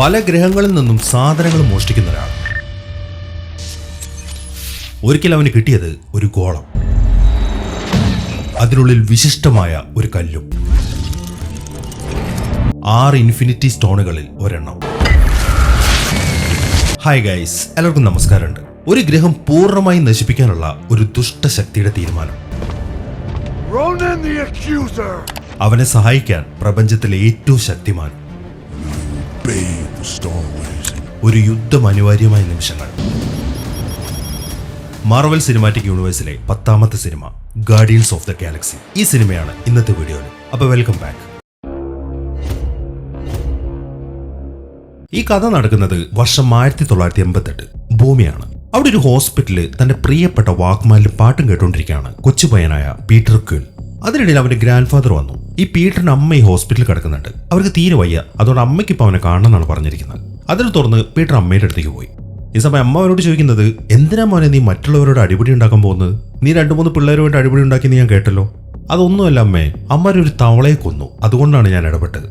പല ഗ്രഹങ്ങളിൽ നിന്നും സാധനങ്ങൾ മോഷ്ടിക്കുന്ന ഒരാൾ. ഒരിക്കൽ അവന് കിട്ടിയത് ഒരു ഗോളം, അതിനുള്ളിൽ വിശിഷ്ടമായ ഒരു കല്ലും, 6 ഇൻഫിനിറ്റി സ്റ്റോണുകളിൽ ഒരെണ്ണം. ഹായ് ഗൈസ്, എല്ലാവർക്കും നമസ്കാരമുണ്ട്. ഒരു ഗ്രഹം പൂർണ്ണമായി നശിപ്പിക്കാനുള്ള ഒരു ദുഷ്ടശക്തിയുടെ തീരുമാനം. അവനെ സഹായിക്കാൻ പ്രപഞ്ചത്തിലെ ഏറ്റവും ശക്തിമാൻ. ഒരു യുദ്ധം അനിവാര്യമായ നിമിഷങ്ങൾ. മാർവൽ സിനിമാറ്റിക് യൂണിവേഴ്സിലെ 10ാമത്തെ സിനിമ ഗാർഡിയൻസ് ഓഫ് ദ ഗാലക്സി. ഈ സിനിമയാണ് ഇന്നത്തെ വീഡിയോയിൽ. അപ്പോൾ വെൽക്കം ബാക്ക്. ഈ കഥ നടക്കുന്നത് വർഷം 1988. ഭൂമിയാണ്. അവിടെ ഒരു ഹോസ്പിറ്റലിൽ തന്റെ പ്രിയപ്പെട്ട വാക്മാനിൽ പാട്ടും കേട്ടുകൊണ്ടിരിക്കുകയാണ് കൊച്ചുപയ്യനായ പീറ്റർ ക്വിൽ. അതിനിടയിൽ അവന്റെ ഗ്രാൻഡ് ഫാദർ വന്നു. ഈ പീറ്ററിന്റെ അമ്മ ഈ ഹോസ്പിറ്റലിൽ കിടക്കുന്നുണ്ട്. അവർക്ക് തീരെ വയ്യ. അതുകൊണ്ട് അമ്മയ്ക്ക് ഇപ്പൊ അവനെ കാണണമെന്നാണ് പറഞ്ഞിരിക്കുന്നത്. അതിൽ തുറന്ന് പീറ്റർ അമ്മയുടെ അടുത്തേക്ക് പോയി. ഈ സമയം അമ്മ അവരോട് ചോദിക്കുന്നത്, എന്തിനാ മോനെ നീ മറ്റുള്ളവരോട് അടിപിടി ഉണ്ടാക്കാൻ പോകുന്നത്? നീ 2-3 പിള്ളേരുമായിട്ട് അടിപിടി ഉണ്ടാക്കി ഞാൻ കേട്ടല്ലോ. അതൊന്നുമല്ല അമ്മേ, അമ്മരൊരു തവളയെ കൊന്നു, അതുകൊണ്ടാണ് ഞാൻ ഇടപെട്ടത്.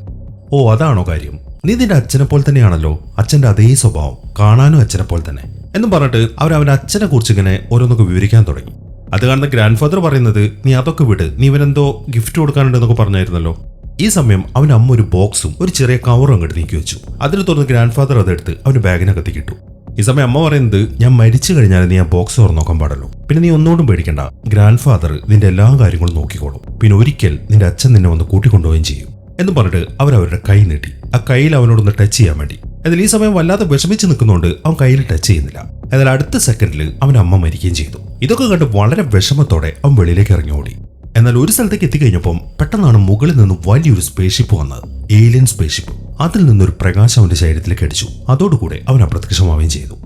ഓ, അതാണോ കാര്യം? നീ നിന്റെ അച്ഛനെ പോലെ തന്നെയാണല്ലോ. അച്ഛന്റെ അതേ സ്വഭാവം, കാണാനും അച്ഛനെ പോലെ തന്നെ എന്നും പറഞ്ഞിട്ട് അവന്റെ അച്ഛനെ കുറിച്ച് ഇങ്ങനെ ഓരോന്നൊക്കെ വിവരിക്കാൻ തുടങ്ങി. അത് കാണുന്ന ഗ്രാൻഡ് ഫാദർ പറയുന്നത്, നീ അതൊക്കെ വിട്, നീ ഇവനെന്തോ ഗിഫ്റ്റ് കൊടുക്കാനുണ്ടെന്നൊക്കെ പറഞ്ഞായിരുന്നല്ലോ. ഈ സമയം അവന്റെ അമ്മ ഒരു ബോക്സും ഒരു ചെറിയ കവറും അങ്ങോട്ട് നീക്കി വെച്ചു. അതിൽ തുറന്ന് ഗ്രാൻഡ് ഫാദർ അതെടുത്ത് അവന്റെ ബാഗിനകത്ത് കിട്ടു. ഈ സമയം അമ്മ പറയുന്നത്, ഞാൻ മരിച്ചു കഴിഞ്ഞാൽ നീ ആ ബോക്സ് തുറന്ന് നോക്കാൻ പാടുള്ളൂ. പിന്നെ നീ ഒന്നുകൊണ്ടും പേടിക്കണ്ട, ഗ്രാൻഡ് ഫാദർ നിന്റെ എല്ലാ കാര്യങ്ങളും നോക്കിക്കോളും. പിന്നെ ഒരിക്കൽ നിന്റെ അച്ഛൻ നിന്നെ വന്ന് കൂട്ടിക്കൊണ്ടുപോവുകയും ചെയ്യും എന്ന് പറഞ്ഞിട്ട് അവരവരുടെ കൈ നീട്ടി. ആ കയ്യിൽ അവനോടൊന്ന് ടച്ച് ചെയ്യാൻ വേണ്ടി. എന്നാൽ ഈ സമയം വല്ലാതെ വിഷമിച്ച് നിൽക്കുന്നതുകൊണ്ട് അവൻ കയ്യിൽ ടച്ച് ചെയ്യുന്നില്ല. എന്നാൽ അടുത്ത സെക്കൻഡിൽ അവന്റെ അമ്മ മരിക്കുകയും ചെയ്തു. ഇതൊക്കെ കണ്ട് വളരെ വിഷമത്തോടെ അവൻ വെളിയിലേക്ക് ഇറങ്ങി ഓടി. എന്നാൽ ഒരു സ്ഥലത്തേക്ക് എത്തിക്കഴിഞ്ഞപ്പോൾ പെട്ടെന്നാണ് മുകളിൽ നിന്ന് വലിയൊരു സ്പേസ്ഷിപ്പ് വന്നത്. Alien spaceship. അതിൽ നിന്നൊരു പ്രകാശം അവന്റെ ശരീരത്തിലേക്ക് അടിച്ചു. അതോടുകൂടെ അവൻ അപ്രത്യക്ഷമാവുകയും ചെയ്തു.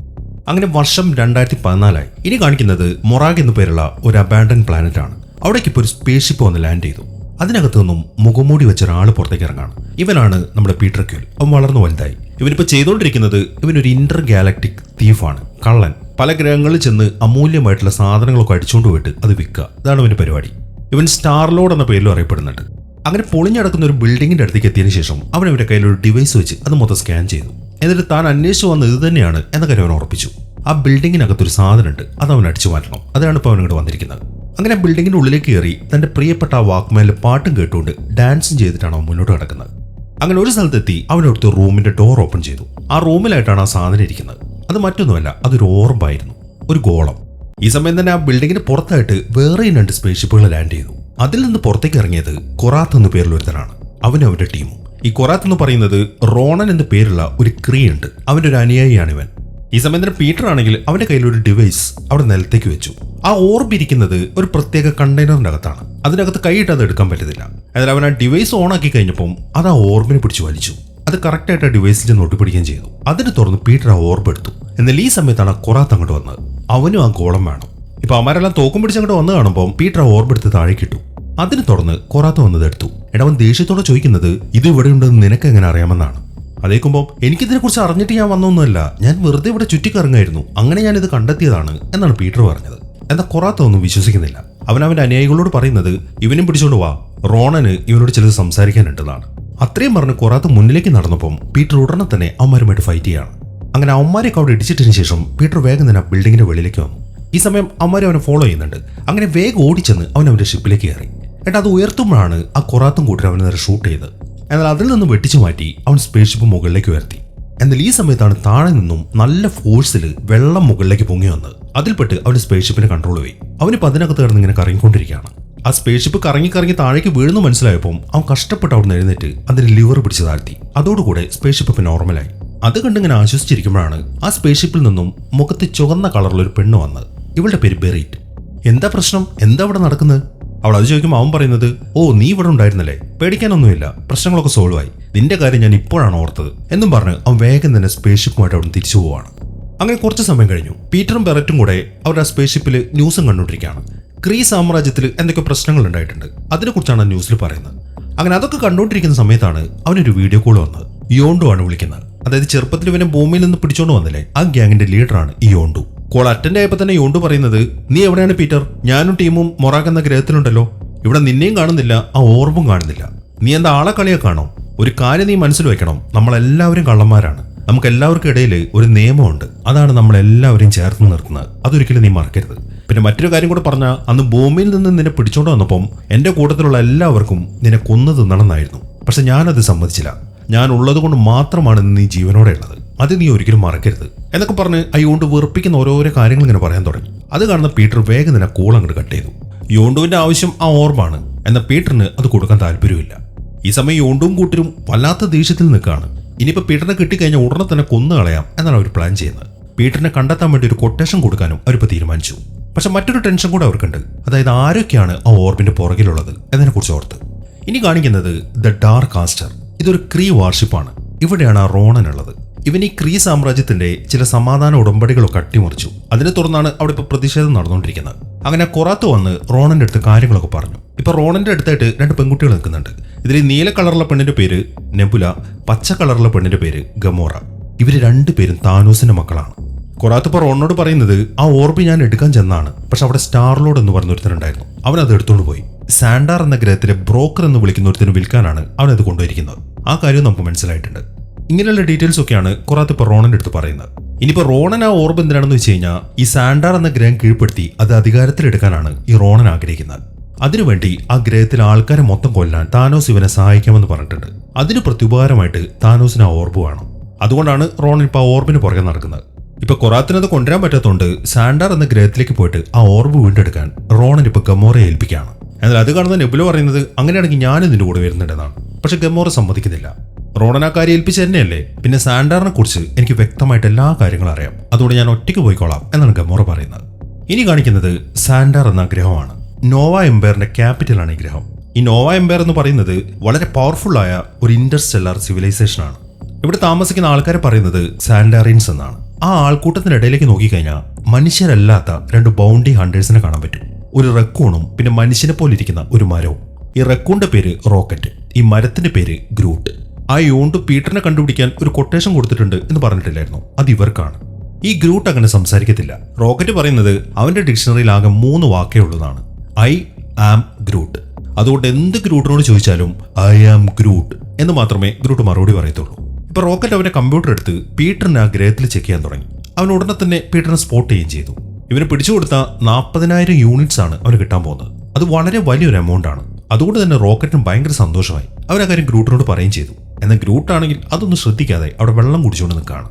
അങ്ങനെ വർഷം 2014 ആയി. ഇനി കാണിക്കുന്നത് മൊറാഗ് എന്നു പേരുള്ള ഒരു അബാൻഡൻ പ്ലാനറ്റ് ആണ്. അവിടേക്ക് ഇപ്പോൾ ഒരു സ്പേസ്ഷിപ്പ് വന്ന് ലാൻഡ് ചെയ്തു. അതിനകത്ത് നിന്നും മുഖംമൂടി വെച്ച ഒരാൾ പുറത്തേക്ക് ഇറങ്ങാണ്. ഇവനാണ് നമ്മുടെ പീറ്റർ ക്വിൽ. അവൻ വളർന്നു വലുതായി. ഇവനിപ്പോൾ ചെയ്തുകൊണ്ടിരിക്കുന്നത്, ഇവനൊരു ഇന്റർ ഗാലക്ടിക് തീഫാണ്, കള്ളൻ. പല ഗ്രഹങ്ങളിൽ ചെന്ന് അമൂല്യമായിട്ടുള്ള സാധനങ്ങളൊക്കെ അടിച്ചുകൊണ്ട് പോയിട്ട് അത് വിൽക്കുക. ഇതാണ് ഇവന്റെ പരിപാടി. ഇവൻ സ്റ്റാർ ലോഡ് എന്ന പേരിലും അറിയപ്പെടുന്നുണ്ട്. അങ്ങനെ പൊളിഞ്ഞടക്കുന്ന ഒരു ബിൽഡിങ്ങിന്റെ അടുത്തേക്ക് എത്തിയതിനു ശേഷം അവൻ അവന്റെ കയ്യിൽ ഒരു ഡിവൈസ് വെച്ച് അത് മൊത്തം സ്കാൻ ചെയ്തു. എന്നിട്ട് താൻ അന്വേഷിച്ചു വന്നത് ഇത് തന്നെയാണ് എന്ന കാര്യം അവൻ ഉറപ്പിച്ചു. ആ ബിൽഡിങ്ങിനകത്തൊരു സാധനമുണ്ട്, അത് അവൻ അടിച്ചു മാറ്റണം. അതാണ് ഇപ്പോൾ അവൻ ഇങ്ങോട്ട് വന്നിരിക്കുന്നത്. അങ്ങനെ ബിൽഡിങ്ങിന്റെ ഉള്ളിലേക്ക് കയറി തന്റെ പ്രിയപ്പെട്ട ആ വാക്മാനിൽ പാട്ടും കേട്ടുകൊണ്ട് ഡാൻസും ചെയ്തിട്ടാണ് അവൻ മുന്നോട്ട് കിടക്കുന്നത്. അങ്ങനെ ഒരു സ്ഥലത്തെത്തി അവനടുത്ത് റൂമിന്റെ ഡോർ ഓപ്പൺ ചെയ്തു. ആ റൂമിലായിട്ടാണ് ആ സാധനം ഇരിക്കുന്നത്. അത് മറ്റൊന്നുമല്ല, അതൊരു ഓർബായിരുന്നു, ഒരു ഗോളം. ഈ സമയം തന്നെ ആ ബിൽഡിങ്ങിന് പുറത്തായിട്ട് വേറെയും 2 സ്പേസ്ഷിപ്പുകൾ ലാൻഡ് ചെയ്തു. അതിൽ നിന്ന് പുറത്തേക്ക് ഇറങ്ങിയത് കൊറാത്ത് എന്ന പേരിൽ ഒരുത്തനാണ്. അവനും അവന്റെ ടീമും. ഈ കൊറാത്ത് എന്ന് പറയുന്നത് റോണൻ എന്ന പേരുള്ള ഒരു ക്രീ ഉണ്ട്. അവന്റെ ഒരു അനുയായിയാണ് ഇവൻ. ഈ സമയം തന്നെ പീറ്റർ ആണെങ്കിൽ അവന്റെ കയ്യിൽ ഒരു ഡിവൈസ് അവിടെ നിലത്തേക്ക് വെച്ചു. ആ ഓർബ് ഇരിക്കുന്നത് ഒരു പ്രത്യേക കണ്ടെയ്നറിന്റെ അകത്താണ്. അതിനകത്ത് കൈയിട്ട് അത് എടുക്കാൻ പറ്റത്തില്ല. എന്നാൽ അവൻ ആ ഡിവൈസ് ഓൺ ആക്കി കഴിഞ്ഞപ്പോൾ അത് ആ ഓർബിനെ പിടിച്ച് വലിച്ചു. അത് കറക്റ്റായിട്ട് ആ ഡിവൈസിന്റെ ഒട്ടിപ്പിടിക്കുകയും ചെയ്തു. അതിന് തുറന്ന് പീറ്റർ ആ ഓർബ് എടുത്തു. എന്നാൽ ഈ സമയത്താണ് കൊറാത്ത് അങ്ങോട്ട് വന്നത്. അവനും ആ ഗോളം വേണം. ഇപ്പൊ അവന്മാരെല്ലാം തോക്കും പിടിച്ചങ്ങോട്ട് വന്ന് കാണുമ്പോൾ പീറ്റർ ആ ഓർബ് എടുത്ത് താഴേക്ക് ഇട്ടു. അതിന് തുറന്ന് കൊറാത്ത് വന്നത് എടുത്തു. അവൻ ദേഷ്യത്തോടെ ചോദിക്കുന്നത്, ഇത് ഇവിടെ ഉണ്ടെന്ന് നിനക്ക് എങ്ങനെ അറിയാമെന്നാണ്. അതേക്കുമ്പോൾ, എനിക്കിതിനെ കുറിച്ച് അറിഞ്ഞിട്ട് ഞാൻ വന്നൊന്നുമല്ല, ഞാൻ വെറുതെ ഇവിടെ ചുറ്റിക്കറങ്ങായിരുന്നു, അങ്ങനെ ഞാൻ ഇത് കണ്ടെത്തിയതാണ് എന്നാണ് പീറ്റർ പറഞ്ഞത്. എന്നാൽ കൊറാത്ത് ഒന്നും വിശ്വസിക്കുന്നില്ല. അവന്റെ അനുയായികളോട് പറയുന്നത്, ഇവനും പിടിച്ചോണ്ട് വാ, റോണന് ഇവനോട് ചിലത് സംസാരിക്കാനുണ്ടെന്നാണ്. അത്രയും പറഞ്ഞ് കൊറാത്ത് മുന്നിലേക്ക് നടന്നപ്പം പീറ്റർ ഉടനെ തന്നെ അവന്മാരുമായിട്ട് ഫൈറ്റ് ചെയ്യാണ്. അങ്ങനെ അവന്മാരെയൊക്കെ അവിടെ ഇടിച്ചിട്ടതിന് ശേഷം പീറ്റർ വേഗം തന്നെ ആ ബിൽഡിങ്ങിന്റെ വെളിയിലേക്ക് വന്നു. ഈ സമയം അവന്മാരെ അവനെ ഫോളോ ചെയ്യുന്നുണ്ട്. അങ്ങനെ വേഗം ഓടിച്ചെന്ന് അവന്റെ ഷിപ്പിലേക്ക് കയറി. എന്നിട്ട് അത് ഉയർത്തുമ്പോഴാണ് ആ കൊറാത്തും കൂട്ടി അവനെ നേരെ ഷൂട്ട് ചെയ്തത്. എന്നാൽ അതിൽ നിന്ന് വെട്ടിച്ചു മാറ്റി അവൻ സ്പേസ്ഷിപ്പ് മുകളിലേക്ക് ഉയർത്തി. എന്നാൽ ഈ സമയത്താണ് താഴെ നിന്നും നല്ല ഫോഴ്സിൽ വെള്ളം മുകളിലേക്ക് പൊങ്ങി വന്നത്. അതിൽപ്പെട്ട് അവന്റെ സ്പേസ്ഷിപ്പിനെ കൺട്രോൾ പോയി. അവനിപ്പോൾ അതിനകത്ത് കിടന്ന് ഇങ്ങനെ കറങ്ങിക്കൊണ്ടിരിക്കുകയാണ്. ആ സ്പേസ്ഷിപ്പ് കറങ്ങി താഴേക്ക് വീഴുന്നു മനസ്സിലായപ്പോൾ അവൻ കഷ്ടപ്പെട്ട് അവിടെ നിന്ന് എഴുന്നേറ്റ് അതിന്റെ ലിവർ പിടിച്ച് താഴ്ത്തി. അതോടുകൂടെ സ്പേസ്ഷിപ്പ് നോർമലായി. അത് കണ്ടിങ്ങനെ ആശ്വസിച്ചിരിക്കുമ്പോഴാണ് ആ സ്പേസ്ഷിപ്പിൽ നിന്നും മുഖത്ത് ചുവന്ന കളറിലൊരു പെണ്ണ് വന്നത്. ഇവളുടെ പേര് ബെറീറ്റ്. എന്താ പ്രശ്നം? എന്താ ഇവിടെ നടക്കുന്നത്? അവൾ അത് ചോദിക്കുമ്പോൾ അവൻ പറയുന്നത്, ഓ, നീ ഇവിടെ ഉണ്ടായിരുന്നല്ലേ, പേടിക്കാനൊന്നുമില്ല, പ്രശ്നങ്ങളൊക്കെ സോൾവ് ആയി, നിന്റെ കാര്യം ഞാൻ ഇപ്പോഴാണ് ഓർത്തത് എന്നും പറഞ്ഞ് അവൻ വേഗം തന്നെ സ്പേസ്ഷിപ്പുമായിട്ട് അവിടെ തിരിച്ചു പോവാണ്. അങ്ങനെ കുറച്ച് സമയം കഴിഞ്ഞു. പീറ്ററും ബെററ്റും കൂടെ അവരുടെ ആ സ്പേസ്ഷിപ്പിൽ ന്യൂസും കണ്ടുകൊണ്ടിരിക്കുകയാണ്. ക്രീ സാമ്രാജ്യത്തിൽ എന്തൊക്കെ പ്രശ്നങ്ങൾ ഉണ്ടായിട്ടുണ്ട്, അതിനെക്കുറിച്ചാണ് ന്യൂസിൽ പറയുന്നത്. അങ്ങനെ അതൊക്കെ കണ്ടുകൊണ്ടിരിക്കുന്ന സമയത്താണ് അവനൊരു വീഡിയോ കോൾ വന്നത്. യോണ്ടു ആണ് വിളിക്കുന്നത്. അതായത് ചെറുപ്പത്തിൽ ഇവനെ ഭൂമിയിൽ നിന്ന് പിടിച്ചോണ്ട് വന്നില്ലേ, ആ ഗ്യാങ്ങിന്റെ ലീഡറാണ് ഈ യോണ്ടു. കോൾ അറ്റൻഡ് ആയപ്പോൾ തന്നെ യോണ്ടു പറയുന്നത്, നീ എവിടെയാണ് പീറ്റർ? ഞാനും ടീമും മൊറാഗ് എന്ന ഗ്രഹത്തിലുണ്ടല്ലോ. ഇവിടെ നിന്നെയും കാണുന്നില്ല, ആ ഓർബും കാണുന്നില്ല. നീ എന്താ ആളെ കളിയാക്കാണോ? ഒരു കാര്യം നീ മനസ്സിൽ വെക്കണം, നമ്മളെല്ലാവരും കള്ളന്മാരാണ്. നമുക്ക് എല്ലാവർക്കും ഇടയിൽ ഒരു നിയമമുണ്ട്, അതാണ് നമ്മൾ എല്ലാവരെയും ചേർത്ത് നിർത്തുന്നത്. അതൊരിക്കലും നീ മറക്കരുത്. പിന്നെ മറ്റൊരു കാര്യം കൂടെ പറഞ്ഞാൽ, അന്ന് ഭൂമിയിൽ നിന്ന് നിന്നെ പിടിച്ചോണ്ട് വന്നപ്പം എൻ്റെ കൂട്ടത്തിലുള്ള എല്ലാവർക്കും നിന്നെ കൊന്നു തിന്നണമെന്നായിരുന്നു. പക്ഷെ ഞാനത് സമ്മതിച്ചില്ല. ഞാൻ ഉള്ളത് കൊണ്ട് മാത്രമാണ് നീ ജീവനോടെ ഉള്ളത്, അത് നീ ഒരിക്കലും മറക്കരുത് എന്നൊക്കെ പറഞ്ഞ് അയ്യോണ്ട് വെറുപ്പിക്കുന്ന ഓരോരോ കാര്യങ്ങൾ ഇങ്ങനെ പറയാൻ തുടങ്ങി. അത് കാണുന്ന പീറ്റർ വേഗം തന്നെ കൂൾ അങ്ങോട്ട് കട്ട് ചെയ്തു. യോണ്ടുവിന്റെ ആവശ്യം ആ ഓർബാണ്. എന്നാൽ പീറ്ററിന് അത് കൊടുക്കാൻ താല്പര്യമില്ല. ഈ സമയം യോണ്ടും കൂട്ടരും വല്ലാത്ത ദേഷ്യത്തിൽ നിൽക്കുകയാണ്. ഇനിയിപ്പോൾ പീറ്ററിനെ കിട്ടിക്കഴിഞ്ഞാൽ ഉടനെ തന്നെ കൊന്നു കളയാം എന്നാണ് അവർ പ്ലാൻ ചെയ്യുന്നത്. പീറ്ററിനെ കണ്ടെത്താൻ വേണ്ടി ഒരു കൊട്ടേഷൻ കൊടുക്കാനും അവരിപ്പോൾ തീരുമാനിച്ചു. പക്ഷെ മറ്റൊരു ടെൻഷൻ കൂടെ അവർക്കുണ്ട്. അതായത് ആരൊക്കെയാണ് ആ ഓർബിന്റെ പുറകിലുള്ളത് എന്നതിനെക്കുറിച്ച് ഓർത്ത്. ഇനി കാണിക്കുന്നത് ദ ഡാർക്ക് കാസ്റ്റർ. ഇതൊരു ക്രീ വാർഷിപ്പാണ്. ഇവിടെയാണ് ആ റോണൻ ഉള്ളത്. ഇവൻ ഈ ക്രീ സാമ്രാജ്യത്തിന്റെ ചില സമാധാന ഉടമ്പടികളൊക്കെ അട്ടിമറിച്ചു. അതിനെ തുടർന്നാണ് അവിടെ ഇപ്പോൾ പ്രതിഷേധം നടന്നുകൊണ്ടിരിക്കുന്നത്. അങ്ങനെ കൊറാത്ത് വന്ന് റോണന്റെ അടുത്ത് കാര്യങ്ങളൊക്കെ പറഞ്ഞു. ഇപ്പൊ റോണന്റെ അടുത്തായിട്ട് 2 പെൺകുട്ടികൾ നിൽക്കുന്നുണ്ട്. ഇതിൽ നീല കളറുള്ള പെണ്ണിന്റെ പേര് നെബുല, പച്ച കളറുള്ള പെണ്ണിന്റെ പേര് ഗമോറ. ഇവര് 2 പേരും താനോസിന്റെ മക്കളാണ്. കൊറാത്ത് ഇപ്പോൾ റോണിനോട് പറയുന്നത്, ആ ഓർബി ഞാൻ എടുക്കാൻ ചെന്നാണ്, പക്ഷെ അവിടെ സ്റ്റാർ ലോഡ് എന്ന് പറഞ്ഞ ഒരുത്തനുണ്ടായിരുന്നു, അവനത് എടുത്തുകൊണ്ട് പോയി. സാൻഡാർ എന്ന ഗ്രഹത്തിലെ ബ്രോക്കർ എന്ന് വിളിക്കുന്ന ഒരുത്തിന് വിൽക്കാനാണ് അവനത് കൊണ്ടുപോയിരിക്കുന്നത്. ആ കാര്യം നമുക്ക് മനസ്സിലായിട്ടുണ്ട്. ഇങ്ങനെയുള്ള ഡീറ്റെയിൽസ് ഒക്കെയാണ് കൊറാത്ത് ഇപ്പോൾ റോണന്റെ അടുത്ത് പറയുന്നത്. ഇനിയിപ്പോൾ റോണൻ ആ ഓർബ് എന്തിനാണെന്ന് വെച്ച് കഴിഞ്ഞാൽ, ഈ സാൻഡാർ എന്ന ഗ്രഹം കീഴ്പ്പെടുത്തി അത് അധികാരത്തിലെടുക്കാനാണ് ഈ റോണൻ ആഗ്രഹിക്കുന്നത്. അതിനുവേണ്ടി ആ ഗ്രഹത്തിലെ ആൾക്കാരെ മൊത്തം കൊല്ലാൻ താനോസ് ഇവനെ സഹായിക്കാമെന്ന് പറഞ്ഞിട്ടുണ്ട്. അതിന് പ്രത്യുപകാരമായിട്ട് താനോസിന് ആ ഓർബ് വേണം. അതുകൊണ്ടാണ് റോണൻ ഇപ്പോൾ ആ ഓർബിന് പുറകെ നടക്കുന്നത്. ഇപ്പൊ കൊറാത്തിനത് കൊണ്ടുവരാൻ പറ്റാത്തതുകൊണ്ട് സാൻഡാർ എന്ന ഗ്രഹത്തിലേക്ക് പോയിട്ട് ആ ഓർബ് വീണ്ടെടുക്കാൻ റോണൻ ഇപ്പൊ ഗമോറയെ ഏൽപ്പിക്കുകയാണ്. എന്നാൽ അത് കാണുന്ന നെബുല പറയുന്നത്, അങ്ങനെയാണെങ്കിൽ ഞാനും ഇതിന്റെ കൂടെ വരുന്നുണ്ടെന്നാണ്. പക്ഷെ ഗമോറ സമ്മതിക്കുന്നില്ല. റോണൻ ആ കാര്യം ഏൽപ്പിച്ച് തന്നെയല്ലേ, പിന്നെ സാൻഡാറിനെ കുറിച്ച് എനിക്ക് വ്യക്തമായിട്ട് എല്ലാ കാര്യങ്ങളും അറിയാം, അതുകൊണ്ട് ഞാൻ ഒറ്റയ്ക്ക് പോയിക്കോളാം എന്നാണ് ഗമോറ പറയുന്നത്. ഇനി കാണിക്കുന്നത് സാൻഡാർ എന്ന ഗ്രഹമാണ്. നോവ എംപയറിന്റെ ക്യാപിറ്റലാണ് ഈ ഗ്രഹം. ഈ നോവ എംപയർ എന്ന് പറയുന്നത് വളരെ പവർഫുള്ളായ ഒരു ഇന്റർസ്റ്റെല്ലാർ സിവിലൈസേഷൻ ആണ്. ഇവിടെ താമസിക്കുന്ന ആൾക്കാരെ പറയുന്നത് സാൻഡാറിയൻസ് എന്നാണ്. ആ ആൾക്കൂട്ടത്തിനിടയിലേക്ക് നോക്കിക്കഴിഞ്ഞാൽ മനുഷ്യരല്ലാത്ത 2 ബൗണ്ടി ഹണ്ടേഴ്സിനെ കാണാൻ പറ്റും. ഒരു റെക്കൂണും പിന്നെ മനുഷ്യനെ പോലെ ഇരിക്കുന്ന ഒരു മരവും. ഈ റെക്കൂണിന്റെ പേര് റോക്കറ്റ്, ഈ മരത്തിന്റെ പേര് ഗ്രൂട്ട്. ആ യോണ്ട് പീറ്ററിനെ കണ്ടുപിടിക്കാൻ ഒരു കൊട്ടേഷൻ കൊടുത്തിട്ടുണ്ട് എന്ന് പറഞ്ഞിട്ടില്ലായിരുന്നു, അത് ഇവർക്കാണ്. ഈ ഗ്രൂട്ട് അങ്ങനെ സംസാരിക്കത്തില്ല. റോക്കറ്റ് പറയുന്നത് അവന്റെ ഡിക്ഷണറിയിൽ ആകെ 3 വാക്കേ ഉള്ളതാണ്, ഐ ആം ഗ്രൂട്ട്. അതുകൊണ്ട് എന്ത് ഗ്രൂട്ടിനോട് ചോദിച്ചാലും ഐ ആം ഗ്രൂട്ട് എന്ന് മാത്രമേ ഗ്രൂട്ട് മറുപടി പറയത്തുള്ളൂ. ഇപ്പൊ റോക്കറ്റ് അവന്റെ കമ്പ്യൂട്ടർ എടുത്ത് പീറ്ററിനെ ആ ഗ്രഹത്തിൽ ചെക്ക് ചെയ്യാൻ തുടങ്ങി. അവൻ ഉടനെ തന്നെ പീറ്ററിനെ സ്പോട്ട് ചെയ്യുകയും ചെയ്തു. ഇവന് പിടിച്ചു കൊടുത്ത 40,000 യൂണിറ്റ്സ് ആണ് അവന് കിട്ടാൻ പോകുന്നത്. അത് വളരെ വലിയൊരു എമൗണ്ട് ആണ്. അതുകൊണ്ട് തന്നെ റോക്കറ്റിന് ഭയങ്കര സന്തോഷമായി. അവൻ ആ കാര്യം ഗ്രൂട്ടിനോട് പറയുകയും ചെയ്തു. എന്നാൽ ഗ്രൂട്ടാണെങ്കിൽ അതൊന്നും ശ്രദ്ധിക്കാതെ അവിടെ വെള്ളം കുടിച്ചുകൊണ്ട് നിൽക്കുകയാണ്.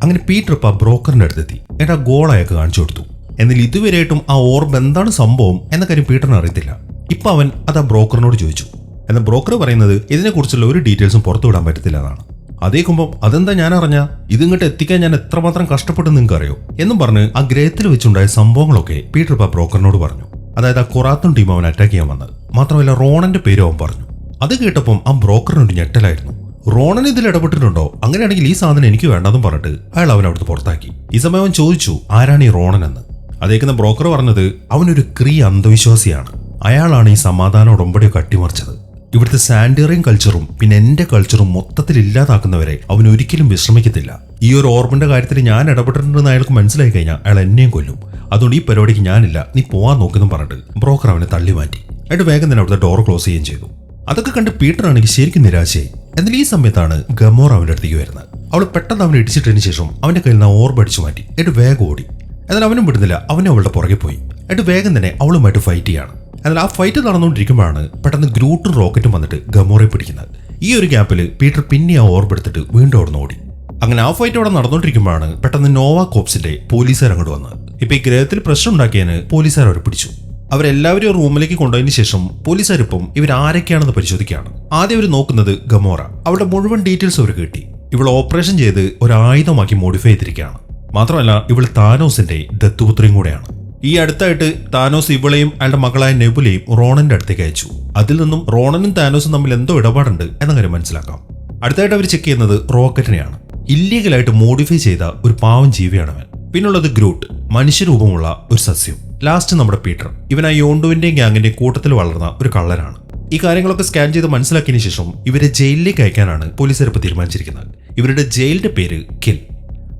അങ്ങനെ പീറ്റർ ഇപ്പൊ ആ ബ്രോക്കറിന്റെ അടുത്തെത്തി. എന്നിട്ട് ആ ഗോൾ അയാൾക്ക് കാണിച്ചു കൊടുത്തു. എന്നാൽ ഇതുവരെയായിട്ടും ആ ഓർബ് എന്താണ് സംഭവം എന്ന കാര്യം പീറ്ററിന് അറിയത്തില്ല. ഇപ്പൊ അവൻ അത് ആ ബ്രോക്കറിനോട് ചോദിച്ചു. എന്നാൽ ബ്രോക്കർ പറയുന്നത് ഇതിനെക്കുറിച്ചുള്ള ഒരു ഡീറ്റെയിൽസും പുറത്തു വിടാൻ പറ്റത്തില്ല എന്നാണ്. അതേക്കുമ്പം അതെന്താ ഞാൻ അറിഞ്ഞ, ഇതിങ്ങോട്ട് എത്തിക്കാൻ ഞാൻ എത്രമാത്രം കഷ്ടപ്പെട്ടു നിങ്ങൾക്ക് അറിയോ എന്നും പറഞ്ഞ് ആ ഗ്രഹത്തിൽ വെച്ചുണ്ടായ സംഭവങ്ങളൊക്കെ പീറ്റർ ഇപ്പൊ ബ്രോക്കറിനോട് പറഞ്ഞു. അതായത് ആ കൊറാത്തും ടീം അവൻ അറ്റാക്ക് ചെയ്യാൻ വന്നത്. മാത്രമല്ല റോണന്റെ പേരും അവൻ പറഞ്ഞു. അത് കേട്ടപ്പം ആ ബ്രോക്കറിനൊരു ഞെട്ടലായിരുന്നു. റോണൻ ഇതിൽ ഇടപെട്ടിട്ടുണ്ടോ, അങ്ങനെയാണെങ്കിൽ ഈ സാധനം എനിക്ക് വേണ്ടെന്നും പറഞ്ഞിട്ട് അയാൾ അവൻ അവിടുത്തെ പുറത്താക്കി. ഈ സമയം അവൻ ചോദിച്ചു ആരാണ് ഈ റോണൻ എന്ന്. അതേക്കുന്ന ബ്രോക്കർ പറഞ്ഞത് അവനൊരു ക്രീ അന്ധവിശ്വാസിയാണ്. അയാളാണ് ഈ സമാധാന ഉടമ്പടിയൊക്കെ അട്ടിമറിച്ചത്. ഇവിടുത്തെ സാൻഡേറിയൻ കൾച്ചറും പിന്നെ എന്റെ കൾച്ചറും മൊത്തത്തിൽ ഇല്ലാതാക്കുന്നവരെ അവൻ ഒരിക്കലും വിശ്രമിക്കത്തില്ല. ഈ ഒരു ഓർബിന്റെ കാര്യത്തിൽ ഞാൻ ഇടപെട്ടിട്ടുണ്ടെന്ന് അയാൾക്ക് മനസ്സിലായി കഴിഞ്ഞാൽ അയാൾ എന്നെയും കൊല്ലും. അതുകൊണ്ട് ഈ പരിപാടിക്ക് ഞാനില്ല, നീ പോവാൻ നോക്കുന്നു പറഞ്ഞിട്ട് ബ്രോക്കർ അവനെ തള്ളി മാറ്റി. എന്നിട്ട് വേഗം തന്നെ അവിടുത്തെ ഡോർ ക്ലോസ് ചെയ്യുകയും ചെയ്തു. അതൊക്കെ കണ്ട് പീറ്റർ ആണെങ്കിൽ ശരിക്കും നിരാശയായി. എന്നാൽ ഈ സമയത്താണ് ഗമോറ അവന്റെ അടുത്തേക്ക് വരുന്നത്. അവൾ പെട്ടെന്ന് അവനെ ഇടിച്ചിട്ടതിന് ശേഷം അവന്റെ കയ്യിൽ നിന്ന് ഓർബ് അടിച്ചു മാറ്റി. എന്നിട്ട് വേഗം ഓടി. എന്നാൽ അവനും വിടുന്നില്ല, അവനെ അവളുടെ പുറകെ പോയി. എന്നിട്ട് വേഗം തന്നെ അവളുമായിട്ട് ഫൈറ്റ് ചെയ്യാണ്. എന്നാൽ ആ ഫൈറ്റ് നടന്നുകൊണ്ടിരിക്കുമ്പോഴാണ് പെട്ടെന്ന് ഗ്രൂട്ടും റോക്കറ്റും വന്നിട്ട് ഗമോറയെ പിടിക്കുന്നത്. ഈ ഒരു ഗ്യാപ്പിൽ പീറ്റർ പിന്നെ ആ ഓർബ് എടുത്തിട്ട് വീണ്ടും അവിടെ നിന്ന് ഓടി. അങ്ങനെ ആ ഫൈറ്റ് അവിടെ നടന്നുകൊണ്ടിരിക്കുമ്പോഴാണ് പെട്ടെന്ന് നോവ കോപ്സിന്റെ പോലീസുകാർ അങ്ങോട്ട് വന്നത്. ഇപ്പൊ ഈ ഗ്രഹത്തിൽ പ്രശ്നം ഉണ്ടാക്കിയതിന് പോലീസുകാർ അവരെ പിടിച്ചു. അവരെല്ലാവരും റൂമിലേക്ക് കൊണ്ടുപോയതിനു ശേഷം പോലീസുകാരിപ്പം ഇവരാരൊക്കെയാണെന്ന് പരിശോധിക്കുകയാണ്. ആദ്യം അവർ നോക്കുന്നത് ഗമോറ. അവളുടെ മുഴുവൻ ഡീറ്റെയിൽസ് അവർ കിട്ടി. ഇവൾ ഓപ്പറേഷൻ ചെയ്ത് ഒരു ആയുധമാക്കി മോഡിഫൈ ചെയ്തിരിക്കുകയാണ്. മാത്രമല്ല ഇവൾ താനോസിന്റെ ദത്തുപുത്രിയും കൂടെയാണ്. ഈ അടുത്തായിട്ട് താനോസ് ഇവളെയും അയാളുടെ മകളായ നെബുലയും റോണന്റെ അടുത്തേക്ക് അയച്ചു. അതിൽ നിന്നും റോണനും താനോസും തമ്മിൽ എന്തോ ഇടപാടുണ്ട് എന്ന കാര്യം മനസ്സിലാക്കാം. അടുത്തായിട്ട് അവർ ചെക്ക് ചെയ്യുന്നത് റോക്കറ്റിനെയാണ്. ഇല്ലീഗലായിട്ട് മോഡിഫൈ ചെയ്ത ഒരു പാവം ജീവിയാണ് അവൻ. പിന്നുള്ളത് ഗ്രൂട്ട്, മനുഷ്യരൂപമുള്ള ഒരു സസ്യം. ലാസ്റ്റ് നമ്മുടെ പീറ്റർ, ഇവൻ ആ യോണ്ടുവിന്റെയും ഗ്യാങ്ങിന്റെയും കൂട്ടത്തിൽ വളർന്ന ഒരു കള്ളനാണ്. ഈ കാര്യങ്ങളൊക്കെ സ്കാൻ ചെയ്ത് മനസ്സിലാക്കിയതിനു ശേഷം ഇവരെ ജയിലിലേക്ക് അയക്കാനാണ് പോലീസുകാർ ഇപ്പോൾ തീരുമാനിച്ചിരിക്കുന്നത്. ഇവരുടെ ജയിലിന്റെ പേര് കിൽ.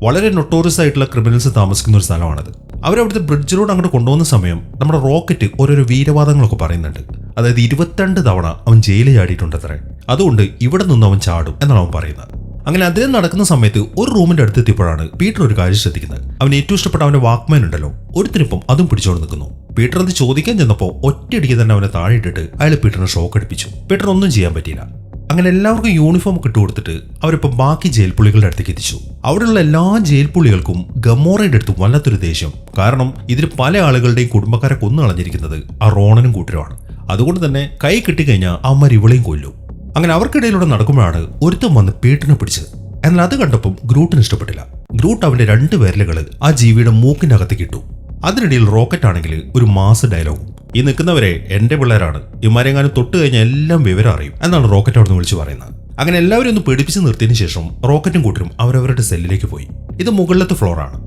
വളരെ നൊട്ടോറിയസ് ആയിട്ടുള്ള ക്രിമിനൽസ് താമസിക്കുന്ന ഒരു സ്ഥലമാണത്. അവരവിടുത്തെ ബ്രിഡ്ജ് റോഡ് അങ്ങോട്ട് കൊണ്ടുപോകുന്ന സമയം നമ്മുടെ റോക്കറ്റ് ഓരോരോ വീരവാദങ്ങളൊക്കെ പറയുന്നുണ്ട്. അതായത് 22 തവണ അവൻ ജയിലിൽ ചാടിയിട്ടുണ്ടത്രേ. അതുകൊണ്ട് ഇവിടെ നിന്ന് അവൻ ചാടും എന്നാണ് അവൻ പറയുന്നത്. അങ്ങനെ അദ്ദേഹം നടക്കുന്ന സമയത്ത് ഒരു റൂമിന്റെ അടുത്തെത്തിയപ്പോഴാണ് പീറ്റർ ഒരു കാര്യം ശ്രദ്ധിക്കുന്നത്. അവന് ഏറ്റവും ഇഷ്ടപ്പെട്ട അവന്റെ വാക്മാൻ ഉണ്ടല്ലോ, ഒരുത്തിനിപ്പം അതും പിടിച്ചോണ്ട് നിൽക്കുന്നു. പീറ്റർ അത് ചോദിക്കാൻ ചെന്നപ്പോൾ ഒറ്റയടിക്ക് തന്നെ അവനെ താഴെ ഇട്ടിട്ട് അയാൾ പീറ്ററിനെ ഷോക്ക് അടിപ്പിച്ചു. പീറ്റർ ഒന്നും ചെയ്യാൻ പറ്റിയില്ല. അങ്ങനെ എല്ലാവർക്കും യൂണിഫോം ഒക്കെ ഇട്ട് കൊടുത്തിട്ട് അവരിപ്പം ബാക്കി ജയിൽ പുള്ളികളുടെ അടുത്തേക്ക് എത്തിച്ചു. അവിടെയുള്ള എല്ലാ ജയിൽ പുള്ളികൾക്കും ഗമോറയുടെ അടുത്ത് വല്ലാത്തൊരു ദേഷ്യം. കാരണം ഇതിൽ പല ആളുകളുടെയും കുടുംബക്കാരെ കൊന്നു കളഞ്ഞിരിക്കുന്നത് ആ റോണനും കൂട്ടരുമാണ്. അതുകൊണ്ട് തന്നെ കൈ കിട്ടിക്കഴിഞ്ഞാൽ അവന്മാർ ഇവളെയും കൊല്ലും. അങ്ങനെ അവർക്കിടയിലൂടെ നടക്കുമ്പോഴാണ് ഒരുത്തം വന്ന് പീറ്ററിനെ പിടിച്ചത്. എന്നാൽ അത് കണ്ടപ്പം ഗ്രൂട്ടിന് ഇഷ്ടപ്പെട്ടില്ല. ഗ്രൂട്ട് അവന്റെ 2 വിരലുകൾ ആ ജീവിയുടെ മൂക്കിന്റെ അകത്തേക്ക് ഇട്ടു. അതിനിടയിൽ റോക്കറ്റ് ആണെങ്കിൽ ഒരു മാസ് ഡയലോഗും, ഈ നിൽക്കുന്നവരെ എന്റെ പിള്ളേരാണ്, ഇമാരെങ്ങാനും തൊട്ട് കഴിഞ്ഞാൽ എല്ലാം വിവരം അറിയും എന്നാണ് റോക്കറ്റ് അവിടെ നിന്ന് വിളിച്ചു പറയുന്നത്. അങ്ങനെ എല്ലാവരും ഒന്ന് പേടിപ്പിച്ച് നിർത്തിയതിനു ശേഷം റോക്കറ്റും കൂട്ടരും അവരവരുടെ സെല്ലിലേക്ക് പോയി. ഇത് മുകളിലത്തെ ഫ്ലോറാണ്.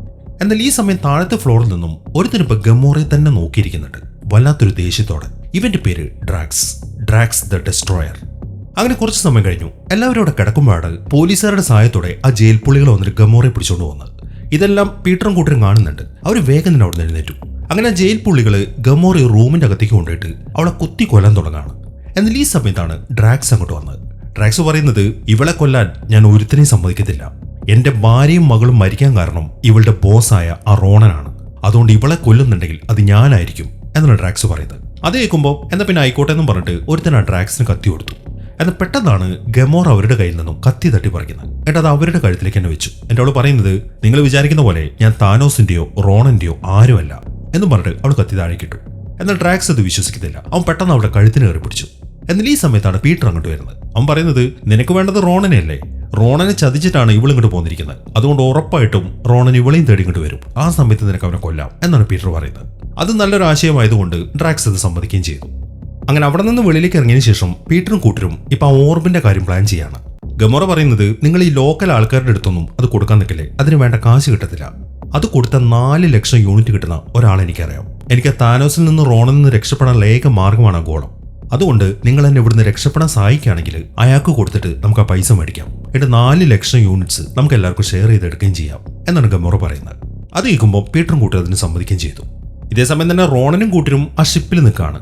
എന്നാൽ ഈ സമയം താഴത്തെ ഫ്ലോറിൽ നിന്നും ഒരുത്തിനിപ്പോ ഗമോറയെ തന്നെ നോക്കിയിരിക്കുന്നുണ്ട് വല്ലാത്തൊരു ദേഷ്യത്തോടെ. ഇവന്റെ പേര് ഡ്രാക്സ് ദ ഡെസ്ട്രോയർ. അങ്ങനെ കുറച്ച് സമയം കഴിഞ്ഞു. എല്ലാവരും അവിടെ കിടക്കുമ്പോഴാണ് പോലീസുകാരുടെ സഹായത്തോടെ ആ ജയിൽ പുള്ളികൾ വന്നിട്ട് ഗമോറയെ പിടിച്ചുകൊണ്ട് പോകുന്നത്. ഇതെല്ലാം പീറ്ററും കൂട്ടരും കാണുന്നുണ്ട്. അവർ വേഗം തന്നെ അവിടെ നിന്ന് എഴുന്നേറ്റു. അങ്ങനെ ജയിൽ പുള്ളികൾ ഗമോറയെ റൂമിന്റെ അകത്തേക്ക് കൊണ്ടുപോയിട്ട് അവളെ കുത്തി കൊല്ലാൻ തുടങ്ങാണ്. എന്നാൽ ഈ സമയത്താണ് ഡ്രാക്സ് അങ്ങോട്ട് വന്നത്. ഡ്രാക്സ് പറയുന്നത്, ഇവളെ കൊല്ലാൻ ഞാൻ ഒരുത്തിനെയും സമ്മതിക്കത്തില്ല. എന്റെ ഭാര്യയും മകളും മരിക്കാൻ കാരണം ഇവളുടെ ബോസായ ആ റോണനാണ്. അതുകൊണ്ട് ഇവളെ കൊല്ലുന്നുണ്ടെങ്കിൽ അത് ഞാനായിരിക്കും എന്നാണ് ഡ്രാക്സ് പറയുന്നത്. അത് കേൾക്കുമ്പോൾ എന്നാ പിന്നെ ആയിക്കോട്ടെ എന്നും പറഞ്ഞിട്ട് ഒരുത്തൻ ആ ഡ്രാക്സിന് കത്തി കൊടുത്തു. എന്നാൽ പെട്ടെന്നാണ് ഗമോറ അവരുടെ കയ്യിൽ നിന്നും കത്തി തട്ടി പറിക്കുന്നത്. എന്നിട്ട് അത് അവരുടെ കഴുത്തിലേക്ക് തന്നെ വെച്ചു. എൻ്റെ അവൾ പറയുന്നത്, നിങ്ങൾ വിചാരിക്കുന്ന പോലെ ഞാൻ താനോസിന്റെയോ റോണന്റെയോ ആരുമല്ല എന്നും പറഞ്ഞിട്ട് അവൾ കത്തി താഴേക്ക് ഇട്ടു. എന്നാൽ ഡ്രാക്സ് അത് വിശ്വസിക്കുന്നില്ല. അവൻ പെട്ടെന്ന് അവളുടെ കഴുത്തിന് കയറി പിടിച്ചു. എന്നാൽ ഈ സമയത്താണ് പീറ്റർ അങ്ങോട്ട് വരുന്നത്. അവൻ പറയുന്നത്, നിനക്ക് വേണ്ടത് റോണനെയല്ലേ? റോണനെ ചതിച്ചിട്ടാണ് ഇവളിങ്ങോട്ട് പോന്നിരിക്കുന്നത്. അതുകൊണ്ട് ഉറപ്പായിട്ടും റോണൻ ഇവളെയും തേടി ഇങ്ങോട്ട് വരും. ആ സമയത്ത് നിനക്ക് അവനെ കൊല്ലാം എന്നാണ് പീറ്റർ പറയുന്നത്. അത് നല്ലൊരു ആശയമായതുകൊണ്ട് ഡ്രാക്സ് അത് സമ്മതിക്കുകയും ചെയ്തു. അങ്ങനെ അവിടെ നിന്ന് വെളിയിലേക്ക് ഇറങ്ങിയതിനു ശേഷം പീറ്ററും കൂട്ടരും ഇപ്പൊ ആ ഓർബിന്റെ കാര്യം പ്ലാൻ ചെയ്യാണ്. ഗമോറ പറയുന്നത്, നിങ്ങൾ ഈ ലോക്കൽ ആൾക്കാരുടെ അടുത്തൊന്നും അത് കൊടുക്കാൻ നിൽക്കില്ലേ, അതിന് വേണ്ട കാശ് കിട്ടത്തില്ല. അത് കൊടുത്ത 4 ലക്ഷം യൂണിറ്റ് കിട്ടുന്ന ഒരാളെ എനിക്കറിയാം. എനിക്ക് താനോസിൽ നിന്ന് റോണിൽ നിന്ന് രക്ഷപ്പെടാനുള്ള ഏക മാർഗമാണ് ആ ഗോളം. അതുകൊണ്ട് നിങ്ങൾ എന്നെ ഇവിടുന്ന് രക്ഷപ്പെടാൻ സഹായിക്കുകയാണെങ്കിൽ അയാൾക്ക് കൊടുത്തിട്ട് നമുക്ക് ആ പൈസ മേടിക്കാം. എന്നിട്ട് 4 ലക്ഷം യൂണിറ്റ്സ് നമുക്ക് എല്ലാവർക്കും ഷെയർ ചെയ്തെടുക്കുകയും ചെയ്യാം എന്നാണ് ഗമോറ പറയുന്നത്. അത് കേൾക്കുമ്പോൾ പീറ്ററും കൂട്ടരും അതിന് സമ്മതിക്കുകയും ചെയ്തു. ഇതേസമയം തന്നെ റോണനും കൂട്ടരും ആ ഷിപ്പിൽ നിൽക്കുകയാണ്.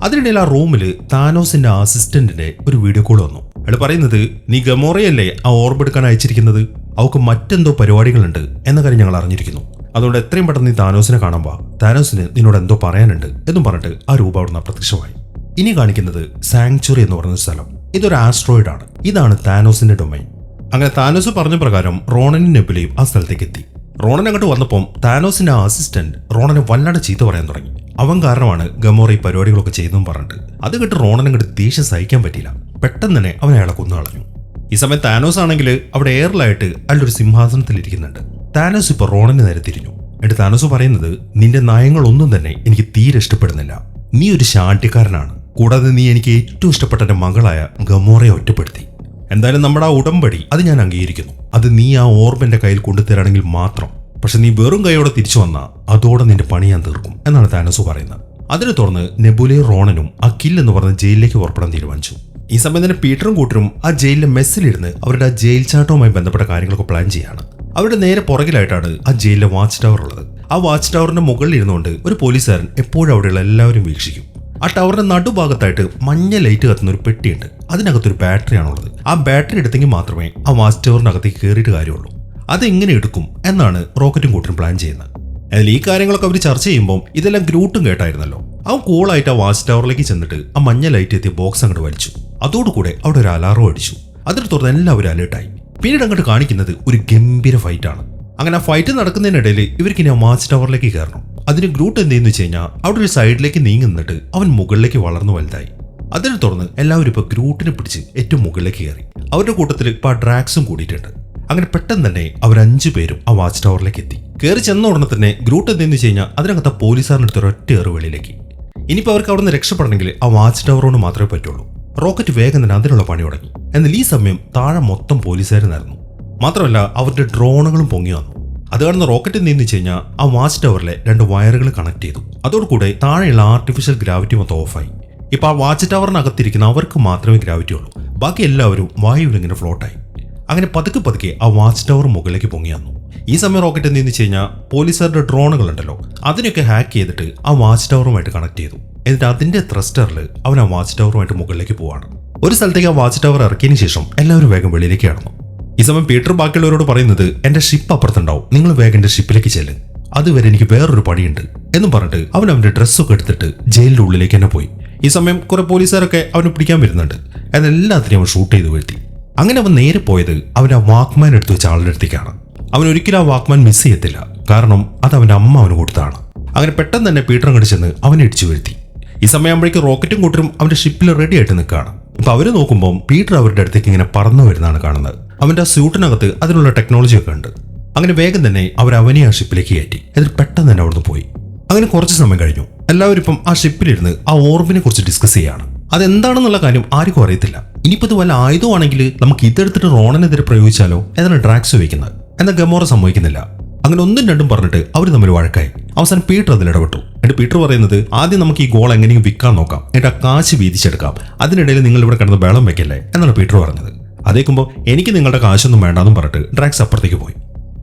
അതിനിടയിൽ ആ റൂമിൽ താനോസിന്റെ അസിസ്റ്റന്റിന്റെ ഒരു വീഡിയോ കോൾ വന്നു. അയാൾ പറയുന്നത്, നീ ഗമോറയല്ലേ ആ ഓർബ് എടുക്കാൻ അയച്ചിരിക്കുന്നത്? അവൾക്ക് മറ്റെന്തോ പരിപാടികളുണ്ട് എന്ന കാര്യം ഞങ്ങൾ അറിഞ്ഞിരിക്കുന്നു. അതുകൊണ്ട് എത്രയും പെട്ടെന്ന് നീ താനോസിനെ കാണുമ്പോ താനോസിന് നിന്നോട് എന്തോ പറയാനുണ്ട് എന്നും പറഞ്ഞിട്ട് ആ രൂപ അവിടുന്ന് അപ്രത്യക്ഷമായി. ഇനി കാണിക്കുന്നത് സാങ്ച്വറി എന്ന് പറയുന്ന സ്ഥലം. ഇതൊരു ആസ്ട്രോയിഡ് ആണ്. ഇതാണ് താനോസിന്റെ ഡൊമൈൻ. അങ്ങനെ താനോസ് പറഞ്ഞ പ്രകാരം റോണനും നെബുലയും ആ സ്ഥലത്തേക്ക് എത്തി. റോണൻ അങ്ങോട്ട് വന്നപ്പോൾ താനോസിന്റെ അസിസ്റ്റന്റ് റോണനെ വല്ലാണ്ട് ചീത്ത പറയാൻ തുടങ്ങി. അവൻ കാരണമാണ് ഗമോറ ഈ പരിപാടികളൊക്കെ ചെയ്തെന്നും പറഞ്ഞിട്ട്. അത് കേട്ട് റോണൻ അങ്ങോട്ട് ദേഷ്യം സഹിക്കാൻ പറ്റിയില്ല. പെട്ടെന്ന് തന്നെ അവൻ അയാളെ കൊന്നു കളഞ്ഞു. ഈ സമയം താനോസ് ആണെങ്കിൽ അവിടെ എയറിലായിട്ട് അയാളുടെ ഒരു സിംഹാസനത്തിൽ ഇരിക്കുന്നുണ്ട്. താനോസ് ഇപ്പൊ റോണന് നേരെ തിരിഞ്ഞു. എന്നിട്ട് താനോസ് പറയുന്നത്, നിന്റെ നയങ്ങളൊന്നും തന്നെ എനിക്ക് തീരെ ഇഷ്ടപ്പെടുന്നില്ല. നീ ഒരു ശാഠ്യക്കാരനാണ്. കൂടാതെ നീ എനിക്ക് ഏറ്റവും ഇഷ്ടപ്പെട്ട എന്റെ മകളായ ഗമോറയെ ഒറ്റപ്പെടുത്തി. എന്തായാലും നമ്മുടെ ആ ഉടമ്പടി അത് ഞാൻ അംഗീകരിക്കുന്നു. അത് നീ ആ ഓർബിന്റെ കയ്യിൽ കൊണ്ടുതരാണെങ്കിൽ മാത്രം. പക്ഷെ നീ വെറും കൈയോടെ തിരിച്ചു വന്നാ അതോടെ നിന്റെ പണി ഞാൻ തീർക്കും എന്നാണ് താനോസ് പറയുന്നത്. അതിനെ തുടർന്ന് നെബുലയും റോണനും ആ കിൽ എന്ന് പറഞ്ഞ ജയിലിലേക്ക് പുറപ്പെടാൻ തീരുമാനിച്ചു. ഈ സമയം തന്നെ പീറ്ററും കൂട്ടരും ആ ജയിലിലെ മെസ്സിലിരുന്ന് അവരുടെ ആ ജയിൽ ചാട്ടവുമായി ബന്ധപ്പെട്ട കാര്യങ്ങളൊക്കെ പ്ലാൻ ചെയ്യാണ്. അവരുടെ നേരെ പുറകിലായിട്ടാണ് ആ ജയിലിലെ വാച്ച് ടവർ ഉള്ളത്. ആ വാച്ച് ടവറിന്റെ മുകളിൽ ഇരുന്നുകൊണ്ട് ഒരു പോലീസുകാരൻ എപ്പോഴും അവിടെയുള്ള എല്ലാവരും വീക്ഷിക്കും. ആ ടവറിന്റെ നടുഭാഗത്തായിട്ട് മഞ്ഞ ലൈറ്റ് കത്തുന്ന ഒരു പെട്ടിയുണ്ട്. അതിനകത്തൊരു ബാറ്ററിയാണുള്ളത്. ആ ബാറ്ററി എടുത്തെങ്കിൽ മാത്രമേ ആ വാച്ച് ടവറിനകത്തേക്ക് കയറിയിട്ട് കാര്യമുള്ളൂ. അതെങ്ങനെ എടുക്കും എന്നാണ് റോക്കറ്റും കൂട്ടരും പ്ലാൻ ചെയ്യുന്നത്. അതിൽ ഈ കാര്യങ്ങളൊക്കെ അവർ ചർച്ച ചെയ്യുമ്പോൾ ഇതെല്ലാം ഗ്രൂട്ടും കേട്ടായിരുന്നല്ലോ. അവൻ കൂളായിട്ട് ആ വാച്ച് ടവറിലേക്ക് ചെന്നിട്ട് ആ മഞ്ഞ ലൈറ്റ് എത്തിയ ബോക്സ് അങ്ങോട്ട് വലിച്ചു. അതോടുകൂടെ അവിടെ ഒരു അലാറം അടിച്ചു. അതിനെ തുടർന്ന് എല്ലാവരും അലേർട്ടായി. പിന്നീട് അങ്ങോട്ട് കാണിക്കുന്നത് ഒരു ഗംഭീര ഫൈറ്റാണ്. അങ്ങനെ ആ ഫൈറ്റ് നടക്കുന്നതിനിടയിൽ ഇവർക്ക് ഇനി ആ വാച്ച് ടവറിലേക്ക് കയറണം. അതിന് ഗ്രൂട്ട് എന്തെന്ന് വെച്ച് കഴിഞ്ഞാൽ അവിടെ ഒരു സൈഡിലേക്ക് നീങ്ങി നിന്നിട്ട് അവൻ മുകളിലേക്ക് വളർന്നു വലുതായി. അതിനെ തുടർന്ന് എല്ലാവരും ഇപ്പൊ ഗ്രൂട്ടിനെ പിടിച്ച് ഏറ്റവും മുകളിലേക്ക് കയറി. അവരുടെ കൂട്ടത്തിൽ ഇപ്പൊ ആ ഡ്രാക്സും കൂടിയിട്ടുണ്ട്. അങ്ങനെ പെട്ടെന്ന് തന്നെ അവർ 5 പേരും ആ വാച്ച് ടവറിലേക്ക് എത്തി. കയറി ചെന്ന ഉടനെ തന്നെ ഗ്രൂട്ട് എന്തെന്ന് വെച്ച് കഴിഞ്ഞാൽ അതിനകത്ത് പോലീസുകാരനെടുത്ത് ഒരൊറ്റ ഏറ് വെളിയിലേക്ക്. ഇനിയിപ്പോൾ അവർക്ക് അവിടെ നിന്ന് രക്ഷപ്പെടണമെങ്കിൽ ആ വാച്ച് ടവറോട് മാത്രമേ പറ്റുള്ളൂ. റോക്കറ്റ് വേഗം തന്നെ അതിനുള്ള പണി തുടങ്ങി. എന്നാൽ ഈ സമയം താഴെ മൊത്തം പോലീസുകാരെന്നായിരുന്നു. മാത്രമല്ല അവരുടെ ഡ്രോണുകളും പൊങ്ങി വന്നു. അത് കാണുന്ന റോക്കറ്റ് എന്തെന്ന് വെച്ച് കഴിഞ്ഞാൽ ആ വാച്ച് ടവറിലെ 2 വയറുകൾ കണക്ട് ചെയ്തു. അതോടുകൂടെ താഴെയുള്ള ആർട്ടിഫിഷ്യൽ ഗ്രാവിറ്റി മൊത്തം ഓഫായി. ഇപ്പൊ ആ വാച്ച് ടവറിനകത്തിരിക്കുന്ന അവർക്ക് മാത്രമേ ഗ്രാവിറ്റി ഉള്ളൂ. ബാക്കി എല്ലാവരും വായുവിൽ ഇങ്ങനെ ഫ്ലോട്ടായി. അങ്ങനെ പതുക്കെ പതുക്കെ ആ വാച്ച് ടവർ മുകളിലേക്ക് പൊങ്ങി വന്നു. ഈ സമയം റോക്കറ്റ് എന്തെന്ന് വെച്ച് കഴിഞ്ഞാൽ പോലീസുകാരുടെ ഡ്രോണുകൾ ഉണ്ടല്ലോ അതിനൊക്കെ ഹാക്ക് ചെയ്തിട്ട് ആ വാച്ച് ടവറുമായിട്ട് കണക്ട് ചെയ്തു. എന്നിട്ട് അതിന്റെ ത്രസ്റ്ററിൽ അവൻ ആ വാച്ച് ടവറുമായിട്ട് മുകളിലേക്ക് പോവാണ്. ഒരു സ്ഥലത്തേക്ക് ആ വാച്ച് ടവർ ഇറക്കിയതിന് ശേഷം എല്ലാവരും വേഗം വെളിയിലേക്ക് കടന്നു. ഈ സമയം പീറ്റർ ബാക്കിയുള്ളവരോട് പറയുന്നത് എന്റെ ഷിപ്പ് അപ്പുറത്തുണ്ടാവും, നിങ്ങൾ വേഗം എന്റെ ഷിപ്പിലേക്ക് ചെല്ല്, അതുവരെ എനിക്ക് വേറൊരു പണിയുണ്ട് എന്നും പറഞ്ഞിട്ട് അവൻ അവന്റെ ഡ്രസ്സൊക്കെ എടുത്തിട്ട് ജയിലിന്റെ ഉള്ളിലേക്ക് തന്നെ പോയി. ഈ സമയം കുറെ പോലീസുകാരൊക്കെ അവനെ പിടിക്കാൻ വരുന്നുണ്ട്. അതെല്ലാത്തിനെയും അവൻ ഷൂട്ട് ചെയ്ത് വീഴ്ത്തി. അങ്ങനെ അവൻ നേരെ പോയത് അവന്റെ വാക്മാൻ എടുത്തു വെച്ച ആളുടെ അടുത്തേക്കാണ്. അവൻ ഒരിക്കലും ആ വാക്മാൻ മിസ് ചെയ്യത്തില്ല, കാരണം അത് അവന്റെ അമ്മ അവന് കൊടുത്താണ്. അങ്ങനെ പെട്ടെന്ന് തന്നെ പീറ്റർ അങ്ങോട്ട് ചെന്ന് അവനെ ഇടിച്ചു വീഴ്ത്തി. ഈ സമയമാകുമ്പോഴേക്ക് റോക്കറ്റും കൂട്ടരും അവന്റെ ഷിപ്പിൽ റെഡി ആയിട്ട് നിൽക്കുകയാണ്. അപ്പൊ അവര് നോക്കുമ്പോൾ പീറ്റർ അവരുടെ അടുത്തേക്ക് ഇങ്ങനെ പറന്നു വരുന്നതാണ് കാണുന്നത്. അവന്റെ ആ സ്യൂട്ടിനകത്ത് അതിനുള്ള ടെക്നോളജി ഒക്കെ ഉണ്ട്. അങ്ങനെ വേഗം തന്നെ അവർ അവനെ ആ ഷിപ്പിലേക്ക് കയറ്റി. എന്നിട്ട് പെട്ടെന്ന് തന്നെ അവിടുന്ന് പോയി. അങ്ങനെ കുറച്ച് സമയം കഴിഞ്ഞു. എല്ലാവരും ഇപ്പം ആ ഷിപ്പിലിരുന്ന് ആ ഓർബിനെ കുറിച്ച് ഡിസ്കസ് ചെയ്യാണ്. അതെന്താണെന്നുള്ള കാര്യം ആർക്കും അറിയത്തില്ല. ഇനിയിപ്പോൾ ഇത് വല്ല ആയുധമാണെങ്കിൽ നമുക്ക് ഇതെടുത്തിട്ട് റോണനെതിരെ പ്രയോഗിച്ചാലോ എന്നാണ് ഡ്രാക്സ് ചോദിക്കുന്നത്. എന്നാൽ ഗമോറ സമ്മതിക്കുന്നില്ല. അങ്ങനെ ഒന്നും രണ്ടും പറഞ്ഞിട്ട് അവർ തമ്മിൽ വഴക്കായി. അവസാനം പീറ്റർ അതിൽ ഇടപെട്ടു. എന്നിട്ട് പീറ്റർ പറയുന്നത് ആദ്യം നമുക്ക് ഈ ഗോൾ എങ്ങനെയും വിൽക്കാൻ നോക്കാം, എന്നിട്ട് ആ കാശ് വീതിച്ചെടുക്കാം, അതിനിടയിൽ നിങ്ങൾ ഇവിടെ കിടന്ന് വെള്ളം വെക്കല്ലേ എന്നാണ് പീറ്റർ പറഞ്ഞത്. അതേക്കുമ്പോൾ എനിക്ക് നിങ്ങളുടെ കാശൊന്നും വേണ്ടാന്നും പറഞ്ഞിട്ട് ഡ്രാക്സ് അപ്പുറത്തേക്ക് പോയി.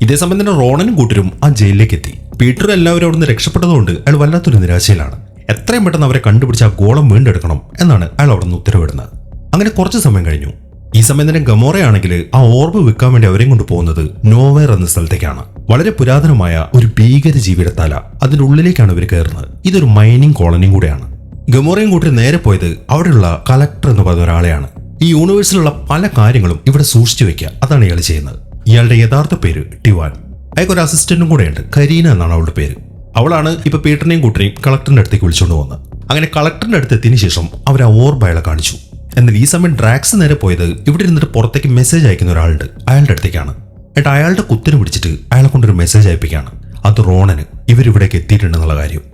ഇതേ സമയം തന്നെ റോണനും കൂട്ടരും ആ ജയിലിലേക്ക് എത്തി. പീറ്റർ എല്ലാവരും അവിടെ നിന്ന് രക്ഷപ്പെട്ടതുകൊണ്ട് അയാൾ വല്ലാത്തൊരു നിരാശയിലാണ്. എത്രയും പെട്ടെന്ന് അവരെ കണ്ടുപിടിച്ച് ആ ഗോളം വീണ്ടെടുക്കണം എന്നാണ് അയാൾ അവിടെ നിന്ന് ഉത്തരവിടുന്നത്. അങ്ങനെ കുറച്ച് സമയം കഴിഞ്ഞു. ഈ സമയം തന്നെ ഗമോറയാണെങ്കിൽ ആ ഓർബ് വിൽക്കാൻ വേണ്ടി അവരെയും കൊണ്ട് പോകുന്നത് നോവേർ എന്ന സ്ഥലത്തേക്കാണ്. വളരെ പുരാതനമായ ഒരു ഭീകര ജീവിയുടെ തല, അതിന്റെ ഉള്ളിലേക്കാണ് ഇവർ കയറുന്നത്. ഇതൊരു മൈനിങ് കോളനിയും കൂടെയാണ്. ഗമോറയും കൂട്ടി നേരെ പോയത് അവിടെയുള്ള കളക്ടർ എന്ന് പറയുന്ന ഒരാളെയാണ്. ഈ യൂണിവേഴ്സിലുള്ള പല കാര്യങ്ങളും ഇവിടെ സൂക്ഷിച്ചു വെക്കുക, അതാണ് ഇയാൾ ചെയ്യുന്നത്. ഇയാളുടെ യഥാർത്ഥ പേര് ടിവാൻ. അയാൾക്ക് ഒരു അസിസ്റ്റന്റും കൂടെയുണ്ട്, കരീന എന്നാണ് അവളുടെ പേര്. അവളാണ് ഇപ്പൊ പീറ്ററിനെയും കൂട്ടരെയും കളക്ടറിന്റെ അടുത്തേക്ക് വിളിച്ചുകൊണ്ട് പോകുന്നത്. അങ്ങനെ കളക്ടറിന്റെ അടുത്ത് എത്തിയതിനു ശേഷം അവർ ആ ഓർബ് അയാളെ കാണിച്ചു. എന്നാൽ ഈ സമയം ഡ്രാക്സ് നേരെ പോയത് ഇവിടെ ഇരുന്നിട്ട് പുറത്തേക്ക് മെസ്സേജ് അയക്കുന്ന ഒരാളുണ്ട്, അയാളുടെ അടുത്തേക്കാണ്. എന്നിട്ട് അയാളുടെ കുത്തിനെ പിടിച്ചിട്ട് അയാളെ കൊണ്ടൊരു മെസ്സേജ് അയപ്പിക്കുകയാണ്. അത് റോണന് ഇവരിവിടേക്ക് എത്തിയിട്ടുണ്ടെന്നുള്ള കാര്യം.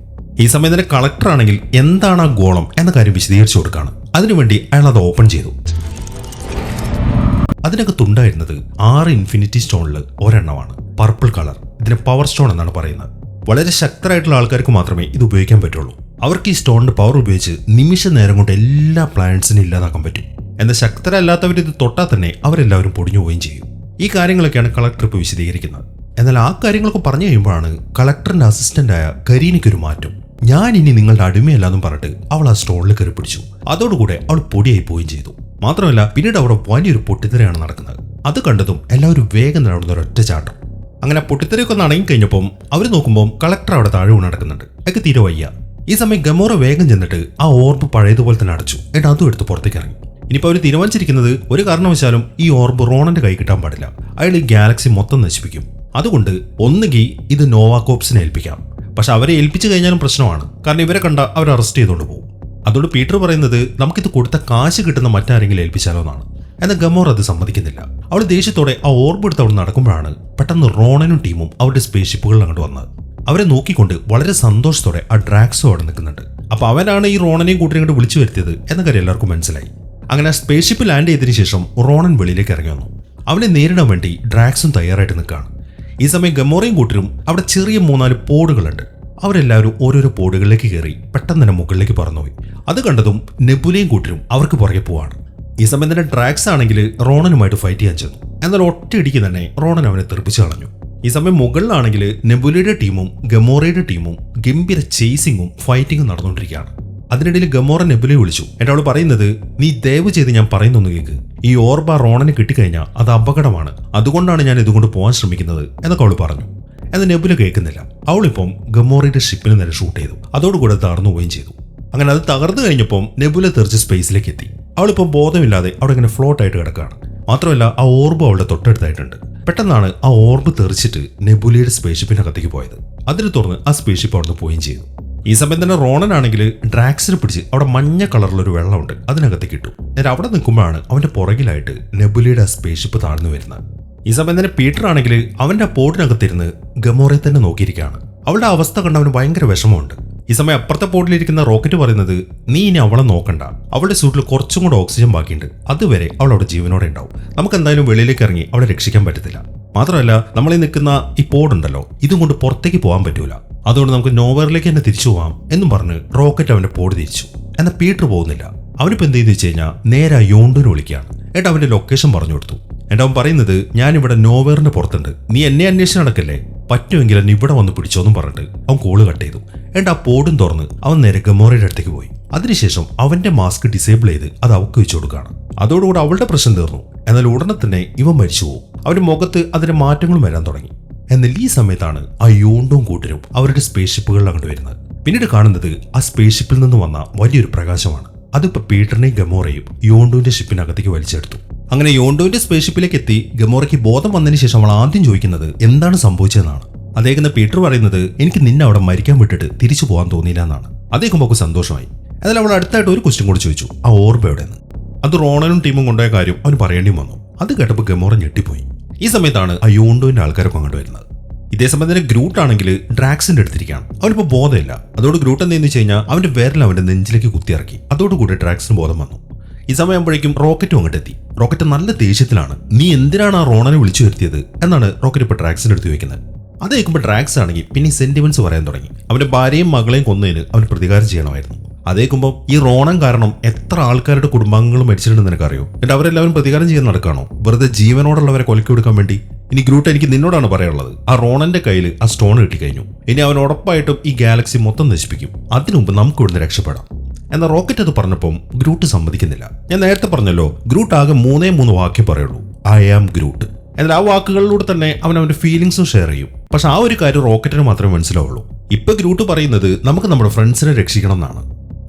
ഈ സമയം തന്നെ കളക്ടർ ആണെങ്കിൽ എന്താണ് ആ ഗോളം എന്ന കാര്യം വിശദീകരിച്ചു കൊടുക്കുകയാണ്. അതിനുവേണ്ടി അയാൾ അത് ഓപ്പൺ ചെയ്തു. അതിനകത്തുണ്ടായിരുന്നത് 6 ഇൻഫിനിറ്റി സ്റ്റോണിൽ ഒരെണ്ണമാണ്, പർപ്പിൾ കളർ. ഇതിനെ പവർ സ്റ്റോൺ എന്നാണ് പറയുന്നത്. വളരെ ശക്തരായിട്ടുള്ള ആൾക്കാർക്ക് മാത്രമേ ഇത് ഉപയോഗിക്കാൻ പറ്റുള്ളൂ. അവർക്ക് ഈ സ്റ്റോണിന്റെ പവർ ഉപയോഗിച്ച് നിമിഷ നേരം കൊണ്ട് എല്ലാ പ്ലാനറ്റ്സിനും ഇല്ലാതാക്കാൻ പറ്റും. എന്നാൽ ശക്തരല്ലാത്തവർ ഇത് തൊട്ടാൽ തന്നെ അവരെല്ലാവരും പൊടിഞ്ഞു പോവുകയും ചെയ്യും. ഈ കാര്യങ്ങളൊക്കെയാണ് കളക്ടർ ഇപ്പോൾ വിശദീകരിക്കുന്നത്. എന്നാൽ ആ കാര്യങ്ങളൊക്കെ പറഞ്ഞു കഴിയുമ്പോഴാണ് കളക്ടറിന്റെ അസിസ്റ്റന്റായ കരീനയ്ക്കൊരു മാറ്റം. ഞാൻ ഇനി നിങ്ങളുടെ അടിമയല്ലാന്നും പറഞ്ഞിട്ട് അവൾ ആ സ്റ്റോണിൽ കയറി പിടിച്ചു. അതോടുകൂടെ അവൾ പൊടിയായി പോവുകയും ചെയ്തു. മാത്രമല്ല പിന്നീട് അവിടെ വലിയൊരു പൊട്ടിത്തെറിയാണ് നടക്കുന്നത്. അത് കണ്ടതും എല്ലാവരും വേഗം നടന്ന ഒരൊറ്റ ചാട്ടം. അങ്ങനെ പൊട്ടിത്തെറിയൊക്കെ നടങ്ങി കഴിഞ്ഞപ്പം അവർ നോക്കുമ്പോൾ കളക്ടർ അവിടെ താഴെ വീണ് നടക്കുന്നുണ്ട്. അതൊക്കെ തീരെ വയ്യ. ഈ സമയം ഗമോറ വേഗം ചെന്നിട്ട് ആ ഓർബ് പഴയതുപോലെ തന്നെ അടച്ചു. എന്നിട്ട് അതും എടുത്ത് പുറത്തേക്ക് ഇറങ്ങി. ഇനിയിപ്പോൾ അവർ തീരുമാനിച്ചിരിക്കുന്നത് ഒരു കാരണവശാലും ഈ ഓർബ് റോണന്റെ കൈ കിട്ടാൻ പാടില്ല. അയാൾ ഈ ഗാലക്സി മൊത്തം നശിപ്പിക്കും. അതുകൊണ്ട് ഒന്നുകിൽ ഇത് നോവാകോപ്സിനെ ഏൽപ്പിക്കാം. പക്ഷെ അവരെ ഏൽപ്പിച്ചു കഴിഞ്ഞാലും പ്രശ്നമാണ്, കാരണം ഇവരെ കണ്ട അവർ അറസ്റ്റ് ചെയ്തുകൊണ്ട് പോകും. അതുകൊണ്ട് പീറ്റർ പറയുന്നത് നമുക്കിത് കൊടുത്ത കാശ് കിട്ടുന്ന മറ്റാരെങ്കിലും ഏൽപ്പിച്ചാലോ എന്നാണ്. എന്നാൽ ഗമോർ അത് സമ്മതിക്കുന്നില്ല. അവൾ ദേഷ്യത്തോടെ ആ ഓർബ് എടുത്ത് അവിടെ നടക്കുമ്പോഴാണ് പെട്ടെന്ന് റോണനും ടീമും അവരുടെ സ്പേസ് ഷിപ്പുകളിൽ അങ്ങോട്ട് വന്നത്. അവരെ നോക്കിക്കൊണ്ട് വളരെ സന്തോഷത്തോടെ ആ ഡ്രാക്സോ അവിടെ നിൽക്കുന്നുണ്ട്. അപ്പൊ അവനാണ് ഈ റോണനെയും കൂട്ടിയും കൊണ്ട് വിളിച്ചു വരുത്തിയത് എന്ന കാര്യം എല്ലാവർക്കും മനസ്സിലായി. അങ്ങനെ ആ സ്പേസ് ഷിപ്പ് ലാൻഡ് ചെയ്തതിനു ശേഷം റോണൻ വെളിയിലേക്ക് ഇറങ്ങി വന്നു. അവനെ നേരിടാൻ വേണ്ടി ഡ്രാക്സും തയ്യാറായിട്ട് നിൽക്കുകയാണ്. ഈ സമയം ഗമോറയും കൂട്ടരും അവിടെ ചെറിയ 3-4 പോഡുകളുണ്ട്. അവരെല്ലാവരും ഓരോരോ പോഡുകളിലേക്ക് കയറി പെട്ടെന്ന് തന്നെ മുകളിലേക്ക് പറന്നുപോയി. അത് കണ്ടതും നെബുലയും കൂട്ടരും അവർക്ക് പുറകെ പോവാണ്. ഈ സമയം തന്നെ ഡ്രാക്സ് ആണെങ്കിൽ റോണനുമായിട്ട് ഫൈറ്റ് ചെയ്യാൻ ചെന്നു. എന്നാൽ ഒറ്റയിടിക്ക് തന്നെ റോണൻ അവനെ തെറിപ്പിച്ചു കളഞ്ഞു. ഈ സമയം മുകളിലാണെങ്കിൽ നെബുലയുടെ ടീമും ഗമോറയുടെ ടീമും ഗംഭീര ചേസിങ്ങും ഫൈറ്റിങ്ങും നടന്നുകൊണ്ടിരിക്കുകയാണ്. അതിനിടയിൽ ഗമോറ നെബുലയെ വിളിച്ചു. എന്നിട്ട് അവൾ പറയുന്നത്, നീ ദയവ് ചെയ്ത് ഞാൻ പറയുന്നൊന്ന് കേൾക്ക്. ഈ ഓർബ റോണന് കിട്ടിക്കഴിഞ്ഞാൽ അത് അപകടമാണ്, അതുകൊണ്ടാണ് ഞാൻ ഇതുകൊണ്ട് പോകാൻ ശ്രമിക്കുന്നത് എന്നൊക്കെ അവൾ പറഞ്ഞു. എന്നാൽ നെബുല കേൾക്കുന്നില്ല. അവളിപ്പം ഗമോറയുടെ ഷിപ്പിന് നേരെ ഷൂട്ട് ചെയ്തു. അതോടുകൂടെ തകർന്നു പോവുകയും ചെയ്തു. അങ്ങനെ അത് തകർന്നു കഴിഞ്ഞപ്പം നെബുല തെറിച്ച് സ്പേസിലേക്ക് എത്തി. അവളിപ്പം ബോധമില്ലാതെ അവിടെ ഇങ്ങനെ ഫ്ലോട്ട് ആയിട്ട് കിടക്കുകയാണ്. മാത്രമല്ല ആ ഓർബ് അവളുടെ തൊട്ടടുത്തായിട്ടുണ്ട്. പെട്ടെന്നാണ് ആ ഓർബ് തെറിച്ചിട്ട് നെബുലയുടെ സ്പേസ്ഷിപ്പിനകത്തേക്ക് പോയത്. അതിനെ തുറന്ന് ആ സ്പേസ്ഷിപ്പ് അവിടെ നിന്ന് പോവുകയും ചെയ്തു. ഈ സമയം തന്നെ റോണൻ ആണെങ്കിൽ ഡ്രാക്സിനെ പിടിച്ച് അവിടെ മഞ്ഞ കളറിലൊരു വെള്ളമുണ്ട് അതിനകത്തേക്ക് ഇട്ടു. എന്നിട്ട് അവിടെ നിൽക്കുമ്പോഴാണ് അവന്റെ പുറകിലായിട്ട് നെബുലയുടെ ആ സ്പേസ്ഷിപ്പ് താഴ്ന്നു വരുന്നത്. ഈ സമയം തന്നെ പീറ്റർ ആണെങ്കിൽ അവന്റെ ആ പോഡിനകത്തിരുന്ന് ഗമോറയെ തന്നെ നോക്കിയിരിക്കുകയാണ്. അവളുടെ അവസ്ഥ കണ്ട് അവന് ഭയങ്കര വിഷമമുണ്ട്. ഈ സമയം അപ്പുറത്തെ പോഡിലിരിക്കുന്ന റോക്കറ്റ് പറയുന്നത്, നീ ഇനി അവളെ നോക്കണ്ട, അവളുടെ സൂട്ടിൽ കുറച്ചും കൂടെ ഓക്സിജൻ ബാക്കിയുണ്ട്, അതുവരെ അവൾ അവിടെ ജീവനോടെ ഉണ്ടാവും. നമുക്ക് എന്തായാലും വെളിയിലേക്ക് ഇറങ്ങി അവളെ രക്ഷിക്കാൻ പറ്റത്തില്ല. മാത്രമല്ല നമ്മളീ നിൽക്കുന്ന ഈ പോഡുണ്ടല്ലോ, ഇതും കൊണ്ട് പുറത്തേക്ക് പോകാൻ പറ്റൂല. അതുകൊണ്ട് നമുക്ക് നോവറിലേക്ക് തന്നെ തിരിച്ചു പോവാം എന്നും പറഞ്ഞ് റോക്കറ്റ് അവന്റെ പോഡ് തിരിച്ചു. എന്നാൽ പീറ്റർ പോകുന്നില്ല. അവനിപ്പോൾ എന്ത് ചെയ്തു വെച്ച് കഴിഞ്ഞാൽ നേരെ യോണ്ടൂന് വിളിക്കുകയാണ്. എന്നിട്ട് അവന്റെ ലൊക്കേഷൻ പറഞ്ഞു കൊടുത്തു. എന്നിട്ട് അവൻ പറയുന്നത്, ഞാനിവിടെ നോവേറിന്റെ പുറത്തുണ്ട്, നീ എന്നെ അന്വേഷിച്ച് നടക്കല്ലേ, പറ്റുമെങ്കിൽ എന്നെ ഇവിടെ വന്ന് പിടിച്ചോന്നും പറഞ്ഞിട്ട് അവൻ കോള് കട്ട് ചെയ്തു. എന്നിട്ട് ആ പോടും തുറന്ന് അവൻ നേരെ ഗമോറയുടെ അടുത്തേക്ക് പോയി. അതിനുശേഷം അവന്റെ മാസ്ക് ഡിസേബിൾ ചെയ്ത് അത് അവൾക്ക് വെച്ചു കൊടുക്കുകയാണ്. അതോടുകൂടി അവളുടെ പ്രശ്നം തീർന്നു. എന്നാൽ ഉടനെ തന്നെ ഇവൻ മരിച്ചു പോകും. അവന്റെ മുഖത്ത് അതിന്റെ മാറ്റങ്ങളും വരാൻ തുടങ്ങി. എന്നാൽ ഈ സമയത്താണ് ആ യോണ്ടും കൂട്ടരും അവരുടെ സ്പേസ് ഷിപ്പുകളിൽ അങ്ങോട്ട് വരുന്നത്. പിന്നീട് കാണുന്നത് ആ സ്പേസ് ഷിപ്പിൽ നിന്ന് വന്ന വലിയൊരു പ്രകാശമാണ്. അതിപ്പോ പീറ്ററിനെയും ഗമോറയും യോണ്ടുവിന്റെ ഷിപ്പിനകത്തേക്ക് വലിച്ചെടുത്തു. അങ്ങനെ യോണ്ടുവിന്റെ സ്പേസ് ഷിപ്പിലേക്ക് എത്തി ഗമോറയ്ക്ക് ബോധം വന്നതിന് ശേഷം അവൾ ആദ്യം ചോദിക്കുന്നത് എന്താണ് സംഭവിച്ചതെന്നാണ്. അദ്ദേഹം പീറ്റർ പറയുന്നത് എനിക്ക് നിന്നെ അവിടെ മരിക്കാൻ വിട്ടിട്ട് തിരിച്ചു പോകാൻ തോന്നിയില്ല എന്നാണ്. അദ്ദേഹം നമുക്ക് സന്തോഷമായി. എന്നാൽ അവൾ അടുത്തായിട്ട് ഒരു ക്വസ്റ്റ്യൻ കൂടി ചോദിച്ചു, ആ ഓർബ് എവിടെയെന്ന്. അത് റോണനും ടീമും കൊണ്ടുപോയ കാര്യം അവന് പറയേണ്ടി വന്നു. അത് കേട്ടപ്പോൾ ഗമോറ ഞെട്ടിപ്പോയി. ഈ സമയത്താണ് ആ യോണ്ടുവിന്റെ ആൾക്കാരൊക്കെ അങ്ങോട്ട് വരുന്നത്. ഇതേ സമയം തന്നെ ഗ്രൂട്ട് ആണെങ്കിൽ ഡ്രാക്സിന്റെ അടുത്തിരിക്കുകയാണ്. അവനിപ്പോൾ ബോധമില്ല. അതോട് ഗ്രൂട്ട് എന്തെന്ന് വെച്ച് കഴിഞ്ഞാൽ അവന്റെ വിരൽ അവന്റെ നെഞ്ചിലേക്ക് കുത്തിയിറക്കി. അതോടുകൂടി ഡ്രാക്സിന് ബോധം വന്നു. ഈ സമയമാകുമ്പോഴേക്കും റോക്കറ്റും അങ്ങോട്ട് എത്തി. റോക്കറ്റ് നല്ല ദേഷ്യത്തിലാണ്. നീ എന്തിനാണ് ആ റോണനെ വിളിച്ചു വരുത്തിയത് എന്നാണ് റോക്കറ്റ് ഇപ്പോൾ ഡ്രാക്സിന്റെ അടുത്ത് ചോദിക്കുന്നത്. അത് കേൾക്കുമ്പോൾ ഡ്രാക്സ് ആണെങ്കിൽ പിന്നെ സെന്റിമെന്റ്സ് പറയാൻ തുടങ്ങി. അവന്റെ ഭാര്യയും മകളെയും കൊന്നതിന് അവന് പ്രതികാരം ചെയ്യണമായിരുന്നു. അതേക്കുമ്പോൾ ഈ റോണം കാരണം എത്ര ആൾക്കാരുടെ കുടുംബാംഗങ്ങളും മരിച്ചിട്ടുണ്ടെന്ന് നിനക്കറിയോ? എന്നിട്ട് അവരെല്ലാവരും പ്രതികാരം ചെയ്യാൻ നടക്കുകയാണോ? വെറുതെ ജീവനോടുള്ളവരെ കൊലക്കി കൊടുക്കാൻ വേണ്ടി? ഇനി ഗ്രൂട്ട് എനിക്ക് നിന്നോടാണ് പറയാനുള്ളത്. ആ റോണന്റെ കയ്യിൽ ആ സ്റ്റോൺ കിട്ടിക്കഴിഞ്ഞു. ഇനി അവൻ ഉറപ്പായിട്ടും ഈ ഗാലക്സി മൊത്തം നശിപ്പിക്കും. അതിനു മുമ്പ് നമുക്ക് ഇവിടുന്ന് രക്ഷപ്പെടാം. എന്നാൽ റോക്കറ്റ് അത് പറഞ്ഞപ്പം ഗ്രൂട്ട് സമ്മതിക്കുന്നില്ല. ഞാൻ നേരത്തെ പറഞ്ഞല്ലോ, ഗ്രൂട്ട് ആകെ 3 വാക്യം പറയുള്ളൂ, ഐ ആം ഗ്രൂട്ട്. എന്നാൽ ആ വാക്കുകളിലൂടെ തന്നെ അവൻ അവന്റെ ഫീലിംഗ്സും ഷെയർ ചെയ്യും. പക്ഷെ ആ ഒരു കാര്യം റോക്കറ്റിന് മാത്രമേ മനസ്സിലാവുള്ളൂ. ഇപ്പൊ ഗ്രൂട്ട് പറയുന്നത് നമുക്ക് നമ്മുടെ ഫ്രണ്ട്സിനെ രക്ഷിക്കണം എന്നാണ്.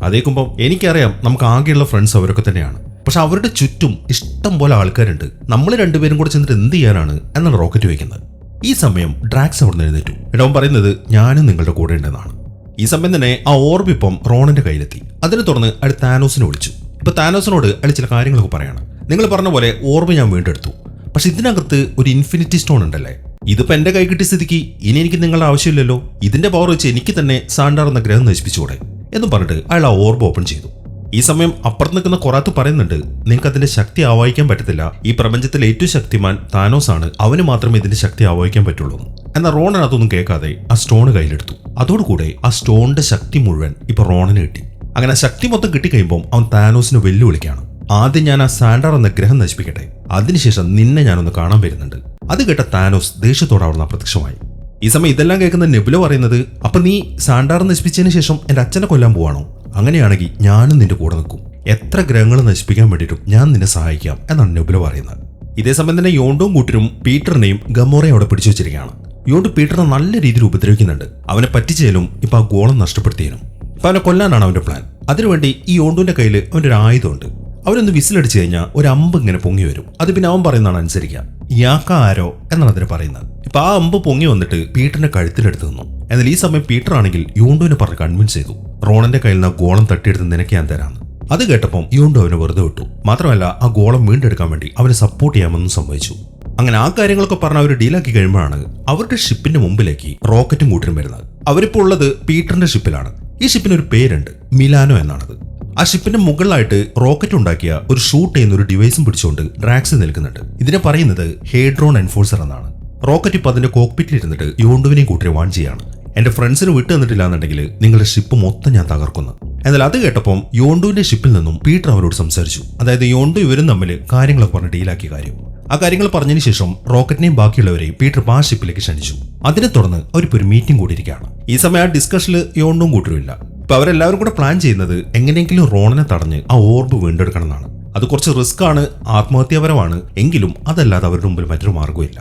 അതേക്കുമ്പോൾ എനിക്കറിയാം നമുക്ക് ആകെയുള്ള ഫ്രണ്ട്സ് അവരൊക്കെ തന്നെയാണ്. പക്ഷെ അവരുടെ ചുറ്റും ഇഷ്ടം പോലെ ആൾക്കാരുണ്ട്. നമ്മൾ രണ്ടുപേരും കൂടെ ചെന്നിട്ട് എന്ത് ചെയ്യാനാണ് എന്നാണ് റോക്കറ്റ് വയ്ക്കുന്നത്. ഈ സമയം ഡ്രാക്സ് അവിടെ നിന്ന് എഴുന്നേറ്റു. അവൻ പറയുന്നത് ഞാനും നിങ്ങളുടെ കൂടെ ഉണ്ടെന്നാണ്. ഈ സമയം തന്നെ ആ ഓർബ് ഇപ്പം റോണന്റെ കയ്യിലെത്തി. അതിനെ തുടർന്ന് അയാൾ താനോസിനെ വിളിച്ചു. ഇപ്പൊ താനോസിനോട് അയാൾ ചില കാര്യങ്ങളൊക്കെ പറയാണ്. നിങ്ങൾ പറഞ്ഞ പോലെ ഓർബ് ഞാൻ വീണ്ടെടുത്തു. പക്ഷെ ഇതിനകത്ത് ഒരു ഇൻഫിനിറ്റി സ്റ്റോൺ ഉണ്ടല്ലേ, ഇതിപ്പോ എന്റെ കൈ കിട്ടിയ സ്ഥിതിക്ക് ഇനി എനിക്ക് നിങ്ങളുടെ ആവശ്യമില്ലല്ലോ. ഇതിന്റെ പവർ വെച്ച് എനിക്ക് തന്നെ സാൻഡാർ എന്ന ഗ്രഹം നശിപ്പിച്ചുകൂടെ എന്നും പറഞ്ഞിട്ട് അയാൾ ആ ഓർബ് ഓപ്പൺ ചെയ്തു. ഈ സമയം അപ്പുറത്ത് നിൽക്കുന്ന കൊറാത്ത് പറയുന്നുണ്ട്, നിങ്ങൾക്ക് അതിന്റെ ശക്തി ആവാഹിക്കാൻ പറ്റത്തില്ല. ഈ പ്രപഞ്ചത്തിലെ ഏറ്റവും ശക്തിമാൻ താനോസ് ആണ്, അവന് മാത്രമേ ഇതിന്റെ ശക്തി ആവാഹിക്കാൻ പറ്റുള്ളൂ. എന്നാൽ റോണൻ അതൊന്നും കേൾക്കാതെ ആ സ്റ്റോൺ കയ്യിലെടുത്തു. അതോടുകൂടെ ആ സ്റ്റോണിന്റെ ശക്തി മുഴുവൻ ഇപ്പൊ റോണന് കിട്ടി. അങ്ങനെ ശക്തി മൊത്തം കിട്ടിക്കഴിയുമ്പോൾ അവൻ താനോസിനെ വെല്ലുവിളിക്കാണ്. ആദ്യം ഞാൻ ആ സാൻഡാർ എന്ന ഗ്രഹം നശിപ്പിക്കട്ടെ, അതിനുശേഷം നിന്നെ ഞാനൊന്ന് കാണാൻ വരുന്നുണ്ട്. അത് കേട്ട താനോസ് ദേഷ്യത്തോടെ അവിടെ അപ്രത്യക്ഷമായി. ഈ സമയം ഇതെല്ലാം കേൾക്കുന്ന നെബുല പറയുന്നത്, അപ്പൊ നീ സാൻഡാർ നശിപ്പിച്ചതിന് ശേഷം എന്റെ അച്ഛനെ കൊല്ലാൻ പോവാണോ? അങ്ങനെയാണെങ്കിൽ ഞാനും നിന്റെ കൂടെ നിൽക്കും. എത്ര ഗ്രഹങ്ങൾ നശിപ്പിക്കാൻ വേണ്ടിയിട്ടും ഞാൻ നിന്നെ സഹായിക്കാം എന്നാണ് നെബുല പറയുന്നത്. ഇതേ സമയം തന്നെ യോണ്ടും കൂട്ടരും പീറ്ററിനെയും ഗമോറയും അവിടെ പിടിച്ചു വെച്ചിരിക്കുകയാണ്. യോണ്ട് പീറ്ററിനെ നല്ല രീതിയിൽ ഉപദ്രവിക്കുന്നുണ്ട്. അവനെ പറ്റിച്ചേലും ഇപ്പൊ ആ ഗോളം നഷ്ടപ്പെടുത്തിയേനും. ഇപ്പൊ അവനെ കൊല്ലാനാണ് അവന്റെ പ്ലാൻ. അതിനുവേണ്ടി ഈ യോണ്ടുവിന്റെ കയ്യിൽ അവന്റെ ഒരു ആയുധമുണ്ട്. അവരൊന്ന് വിസിലടിച്ചു കഴിഞ്ഞാൽ ഒരു അമ്പ് ഇങ്ങനെ പൊങ്ങി വരും. അത് പിന്നെ അവൻ പറയുന്നതാണ് അനുസരിക്കുക. യാക്ക ആരോ എന്നാണ് അതിന് പറയുന്നത്. ഇപ്പൊ ആ അമ്പ് പൊങ്ങി വന്നിട്ട് പീറ്ററിന്റെ കഴുത്തിലെടുത്ത് നിന്നു. എന്നാൽ ഈ സമയം പീറ്റർ ആണെങ്കിൽ യോണ്ടുവിനെ പറഞ്ഞ് കൺവിൻസ് ചെയ്തു, റോണന്റെ കയ്യിൽ നിന്ന് ആ ഗോളം തട്ടിയെടുത്ത് നിനക്ക് ഞാൻ തരാന്ന്. അത് കേട്ടപ്പം യോണ്ടു അവനെ വെറുതെ വിട്ടു. മാത്രമല്ല ആ ഗോളം വീണ്ടെടുക്കാൻ വേണ്ടി അവനെ സപ്പോർട്ട് ചെയ്യാമെന്നും സംഭവിച്ചു. അങ്ങനെ ആ കാര്യങ്ങളൊക്കെ പറഞ്ഞ് അവർ ഡീലാക്കി കഴിയുമ്പോഴാണ് അവരുടെ ഷിപ്പിന്റെ മുമ്പിലേക്ക് റോക്കറ്റും കൂട്ടരും വരുന്നത്. അവരിപ്പോൾ ഉള്ളത് പീറ്ററിന്റെ ഷിപ്പിലാണ്. ഈ ഷിപ്പിന് ഒരു പേരുണ്ട്, മിലാനോ എന്നാണത്. ആ ഷിപ്പിന്റെ മുകളിലായിട്ട് റോക്കറ്റ് ഉണ്ടാക്കിയ ഒരു ഷൂട്ട് ചെയ്യുന്ന ഒരു ഡിവൈസും പിടിച്ചുകൊണ്ട് ഡ്രാക്സ് നിൽക്കുന്നുണ്ട്. ഇതിനെ പറയുന്നത് ഹേഡ്രോൺ എൻഫോഴ്സർ എന്നാണ്. റോക്കറ്റ് ഇപ്പൊ അതിന്റെ കോക്പിറ്റിൽ ഇരുന്നിട്ട് യോണ്ടുവിനെയും കൂട്ടരെ വാൺ ചെയ്യാണ്. എന്റെ ഫ്രണ്ട്സിന് വിട്ടു തന്നിട്ടില്ല എന്നുണ്ടെങ്കിൽ നിങ്ങളുടെ ഷിപ്പ് മൊത്തം ഞാൻ തകർക്കുന്നു. എന്നാൽ അത് കേട്ടപ്പം യോണ്ടുവിന്റെ ഷിപ്പിൽ നിന്നും പീറ്റർ അവരോട് സംസാരിച്ചു. അതായത് യോണ്ടു ഇവരും തമ്മിൽ കാര്യങ്ങളൊക്കെ പറഞ്ഞ് ഡീലാക്കിയ കാര്യം. ആ കാര്യങ്ങൾ പറഞ്ഞതിന് ശേഷം റോക്കറ്റിനെയും ബാക്കിയുള്ളവരെയും പീറ്റർ ആ ഷിപ്പിലേക്ക് ക്ഷണിച്ചു. അതിനെ തുടർന്ന് അവരിപ്പോൾ ഒരു മീറ്റിംഗ് കൂടിയിരിക്കുകയാണ്. ഈ സമയം ആ ഡിസ്കഷനിൽ യോണ്ടും കൂട്ടരുമില്ല. ഇപ്പൊ അവരെല്ലാവരും കൂടെ പ്ലാൻ ചെയ്യുന്നത് എങ്ങനെയെങ്കിലും റോണനെ തടഞ്ഞ് ആ ഓർബ് വീണ്ടെടുക്കണം എന്നാണ്. അത് കുറച്ച് റിസ്ക് ആണ്, ആത്മഹത്യാപരമാണ്. എങ്കിലും അതല്ലാതെ അവരുടെ മുമ്പിൽ മറ്റൊരു മാർഗ്ഗമില്ല.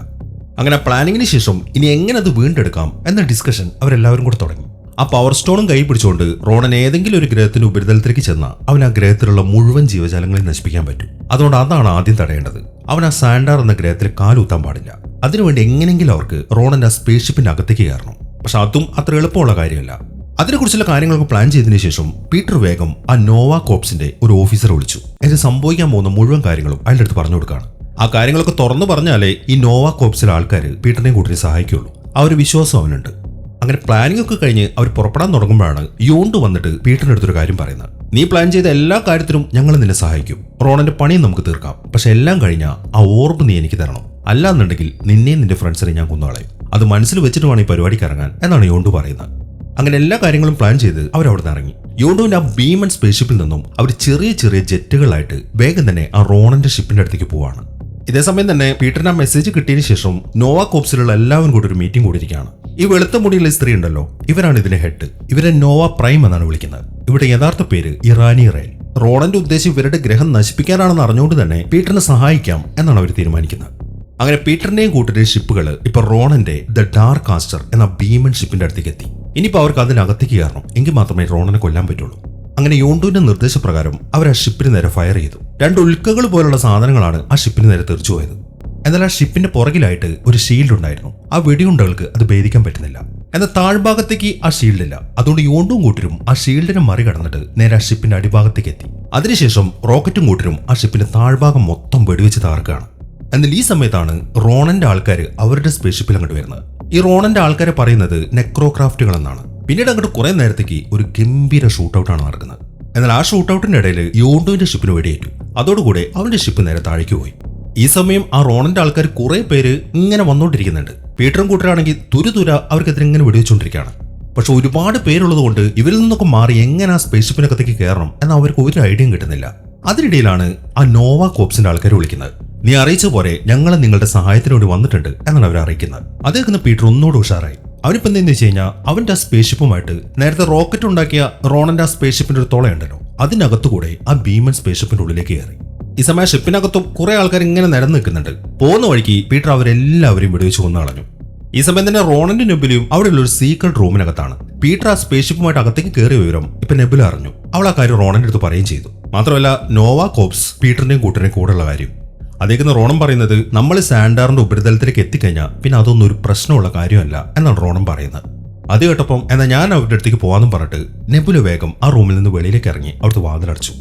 അങ്ങനെ പ്ലാനിങ്ങിന് ശേഷം ഇനി എങ്ങനെ അത് വീണ്ടെടുക്കാം എന്ന ഡിസ്കഷൻ അവരെല്ലാവരും കൂടെ തുടങ്ങി. ആ പവർ സ്റ്റോണും കൈ പിടിച്ചുകൊണ്ട് റോണൻ ഏതെങ്കിലും ഒരു ഗ്രഹത്തിന്റെ ഉപരിതലത്തിലേക്ക് ചെന്നാൽ അവൻ ആ ഗ്രഹത്തിലുള്ള മുഴുവൻ ജീവജാലങ്ങളെ നശിപ്പിക്കാൻ പറ്റും. അതുകൊണ്ട് അതാണ് ആദ്യം തടയേണ്ടത്. അവൻ ആ സാൻഡാർ എന്ന ഗ്രഹത്തിൽ കാലൂത്താൻ പാടില്ല. അതിനുവേണ്ടി എങ്ങനെയെങ്കിലും അവർക്ക് റോണന്റെ ആ സ്പേസ് ഷിപ്പിന്റെ അകത്തേക്ക് കയറണം. പക്ഷെ അതും അത്ര എളുപ്പമുള്ള കാര്യമല്ല. അതിനെക്കുറിച്ചുള്ള കാര്യങ്ങളൊക്കെ പ്ലാൻ ചെയ്തതിനു ശേഷം പീറ്റർ വേഗം ആ നോവ കോപ്സിന്റെ ഒരു ഓഫീസറെ വിളിച്ചു. ഇത് സംഭവിക്കാൻ പോകുന്ന മുഴുവൻ കാര്യങ്ങളും അയാളുടെ അടുത്ത് പറഞ്ഞു കൊടുക്കുകയാണ്. ആ കാര്യങ്ങളൊക്കെ തുറന്നു പറഞ്ഞാലേ ഈ നോവ കോപ്സിലെ ആൾക്കാർ പീറ്ററിനെയും കൂട്ടിനെ സഹായിക്കുള്ളൂ. ആ ഒരു വിശ്വാസം അവനുണ്ട്. അങ്ങനെ പ്ലാനിംഗ് ഒക്കെ കഴിഞ്ഞ് അവർ പുറപ്പെടാൻ തുടങ്ങുമ്പോഴാണ് യോണ്ട് വന്നിട്ട് പീറ്ററിന്റെ അടുത്തൊരു കാര്യം പറയുന്നത്. നീ പ്ലാൻ ചെയ്ത എല്ലാ കാര്യത്തിലും ഞങ്ങൾ നിന്നെ സഹായിക്കും. റോണന്റെ പണിയും നമുക്ക് തീർക്കാം. പക്ഷെ എല്ലാം കഴിഞ്ഞാൽ ആ ഓർബ് നീ എനിക്ക് തരണം. അല്ലാന്നുണ്ടെങ്കിൽ നിന്നെയും നിന്റെ ഫ്രണ്ട്സിനെ ഞാൻ കൊന്നുകളയും. അത് മനസ്സിൽ വെച്ചിട്ട് വേണം ഈ പരിപാടിക്ക് ഇറങ്ങാൻ എന്നാണ് യോണ്ട് പറയുന്നത്. അങ്ങനെ എല്ലാ കാര്യങ്ങളും പ്ലാൻ ചെയ്ത് അവരവിടെ നിന്ന് ഇറങ്ങി. യോണ്ടുവിന്റെ ആ ഭീമൻ സ്പേസ് ഷിപ്പിൽ നിന്നും അവർ ചെറിയ ചെറിയ ജെറ്റുകളായിട്ട് വേഗം തന്നെ ആ റോണന്റെ ഷിപ്പിന്റെ അടുത്തേക്ക് പോവാണ്. ഇതേസമയം തന്നെ പീറ്ററിന് ആ മെസ്സേജ് കിട്ടിയതിനു ശേഷം നോവ കോപ്സിലുള്ള എല്ലാവരും കൂടി ഒരു മീറ്റിംഗ് കൂടിയിരിക്കുകയാണ്. ഈ വെളുത്ത മുടിയുള്ള സ്ത്രീ ഉണ്ടല്ലോ, ഇവരാണ് ഇതിന്റെ ഹെഡ്. ഇവരെ നോവ പ്രൈം എന്നാണ് വിളിക്കുന്നത്. ഇവിടെ യഥാർത്ഥ പേര് ഇറാനി റെയിൽ. റോണന്റെ ഉദ്ദേശം ഇവരുടെ ഗ്രഹം നശിപ്പിക്കാനാണെന്ന് അറിഞ്ഞുകൊണ്ട് തന്നെ പീറ്ററിനെ സഹായിക്കാം എന്നാണ് അവർ തീരുമാനിക്കുന്നത്. അങ്ങനെ പീറ്ററിന്റെയും കൂട്ടരുടെ ഷിപ്പുകൾ ഇപ്പൊ റോണന്റെ ദ ഡാർക്ക് കാസ്റ്റർ എന്ന ഭീമൻ ഷിപ്പിന്റെ അടുത്തേക്ക് എത്തി. ഇനിയിപ്പോ അവർക്ക് അതിനകത്തേക്ക് കയറണം, എങ്കിൽ മാത്രമേ റോണനെ കൊല്ലാൻ പറ്റുള്ളൂ. അങ്ങനെ യോണ്ടുവിന്റെ നിർദ്ദേശപ്രകാരം അവർ ആ ഷിപ്പിന് നേരെ ഫയർ ചെയ്തു. 2 ഉൽക്കകൾ പോലുള്ള സാധനങ്ങളാണ് ആ ഷിപ്പിന് നേരെ തെറിച്ചു പോയത്. എന്നാൽ ആ ഷിപ്പിന്റെ പുറകിലായിട്ട് ഒരു ഷീൽഡ് ഉണ്ടായിരുന്നു. ആ വെടിയുണ്ടകൾക്ക് അത് ഭേദിക്കാൻ പറ്റുന്നില്ല. എന്നാൽ താഴ്ഭാഗത്തേക്ക് ആ ഷീൽഡ് ഇല്ല. അതുകൊണ്ട് യോണ്ടും കൂട്ടരും ആ ഷീൽഡിനെ മറികടന്നിട്ട് നേരെ ആ ഷിപ്പിന്റെ അടിഭാഗത്തേക്ക് എത്തി. അതിനുശേഷം റോക്കറ്റും കൂട്ടരും ആ ഷിപ്പിന്റെ താഴ്ഭാഗം മൊത്തം വെടിവെച്ച് തകർക്കുകയാണ്. എന്നാൽ ഈ സമയത്താണ് റോണന്റെ ആൾക്കാർ അവരുടെ സ്പേസ്ഷിപ്പിൽ അങ്ങോട്ട് വരുന്നത്. ഈ റോണന്റെ ആൾക്കാരെ പറയുന്നത് നെക്രോക്രാഫ്റ്റുകൾ എന്നാണ്. പിന്നീട് അങ്ങോട്ട് കുറെ നേരത്തേക്ക് ഒരു ഗംഭീര ഷൂട്ടൌട്ടാണ് നടക്കുന്നത്. എന്നാൽ ആ ഷൂട്ടൌട്ടിന്റെ ഇടയിൽ യോണ്ടുവിന്റെ ഷിപ്പിന് വെടിയേറ്റു. അതോടുകൂടെ അവന്റെ ഷിപ്പ് നേരെ താഴേക്ക് പോയി. ഈ സമയം ആ റോണന്റെ ആൾക്കാർ കുറെ പേര് ഇങ്ങനെ വന്നുകൊണ്ടിരിക്കുന്നുണ്ട്. പീറ്ററും കൂട്ടരാണെങ്കിൽ തുരുതുര അവർക്കെതിരെ ഇങ്ങനെ വെടിവെച്ചുകൊണ്ടിരിക്കുകയാണ്. പക്ഷെ ഒരുപാട് പേരുള്ളത് കൊണ്ട് ഇവരിൽ നിന്നൊക്കെ മാറി എങ്ങനെ ആ സ്പേസ്ഷിപ്പിനകത്തേക്ക് കയറണം എന്ന് അവർക്ക് ഒരു ഐഡിയയും കിട്ടുന്നില്ല. അതിനിടയിലാണ് ആ നോവ കോപ്സിന്റെ ആൾക്കാർ വിളിക്കുന്നത്. നീ അറിയിച്ച പോലെ ഞങ്ങൾ നിങ്ങളുടെ സഹായത്തിന് വേണ്ടി വന്നിട്ടുണ്ട് എന്നാണ് അവർ അറിയിക്കുന്നത്. അത് കേൾക്കുന്ന പീറ്റർ ഒന്നുകൂടെ ഉഷാറായി. അവനിപ്പോ എന്താണെന്ന് വെച്ച് കഴിഞ്ഞാൽ അവന്റെ ആ സ്പേസ്ഷിപ്പുമായിട്ട് നേരത്തെ റോക്കറ്റ് ഉണ്ടാക്കിയ റോണന്റെ ആ സ്പേസ്ഷിപ്പിന്റെ ഒരു തുളയുണ്ടല്ലോ, അതിനകത്തുകൂടെ ആ ഭീമൻ സ്പേസ്ഷിപ്പിന്റെ ഉള്ളിലേക്ക് കയറി. ഈ സമയം ഷിപ്പിനകത്തും കുറെ ആൾക്കാർ ഇങ്ങനെ നിരന്ന് നിൽക്കുന്നുണ്ട്. പോകുന്ന വഴിക്ക് പീറ്റർ അവരെല്ലാവരെയും വെടിവെച്ച് കൊന്നു കളഞ്ഞു. ഈ സമയം തന്നെ റോണന്റെ നെബുലയും അവിടെയുള്ള ഒരു സീക്രട്ട് റൂമിനകത്താണ്. പീറ്റർ ആ സ്പേസ്ഷിപ്പുമായിട്ട് അകത്തേക്ക് കയറിയ വിവരം ഇപ്പൊ നെബുല അറിഞ്ഞു. അവൾ ആ കാര്യം റോണന്റെ അടുത്ത് പറയുകയും ചെയ്തു. മാത്രമല്ല നോവ കോപ്സ് പീറ്ററിന്റെയും കൂട്ടരുടെയും കൂടെയുള്ള കാര്യം അതേക്കുന്ന റോണം പറയുന്നത് നമ്മൾ സാൻഡാറിന്റെ ഉപരിതലത്തിലേക്ക് എത്തിക്കഴിഞ്ഞാൽ പിന്നെ അതൊന്നും ഒരു പ്രശ്നമുള്ള കാര്യമല്ല എന്നാണ് റോണം പറയുന്നത്. അത് കേട്ടപ്പം എന്നാൽ ഞാൻ അവരുടെ അടുത്തേക്ക് പോകാമെന്നും പറഞ്ഞിട്ട് നെബുല വേഗം ആ റൂമിൽ നിന്ന് വെളിയിലേക്ക് ഇറങ്ങി അവിടുത്തെ വാതിലടച്ചു.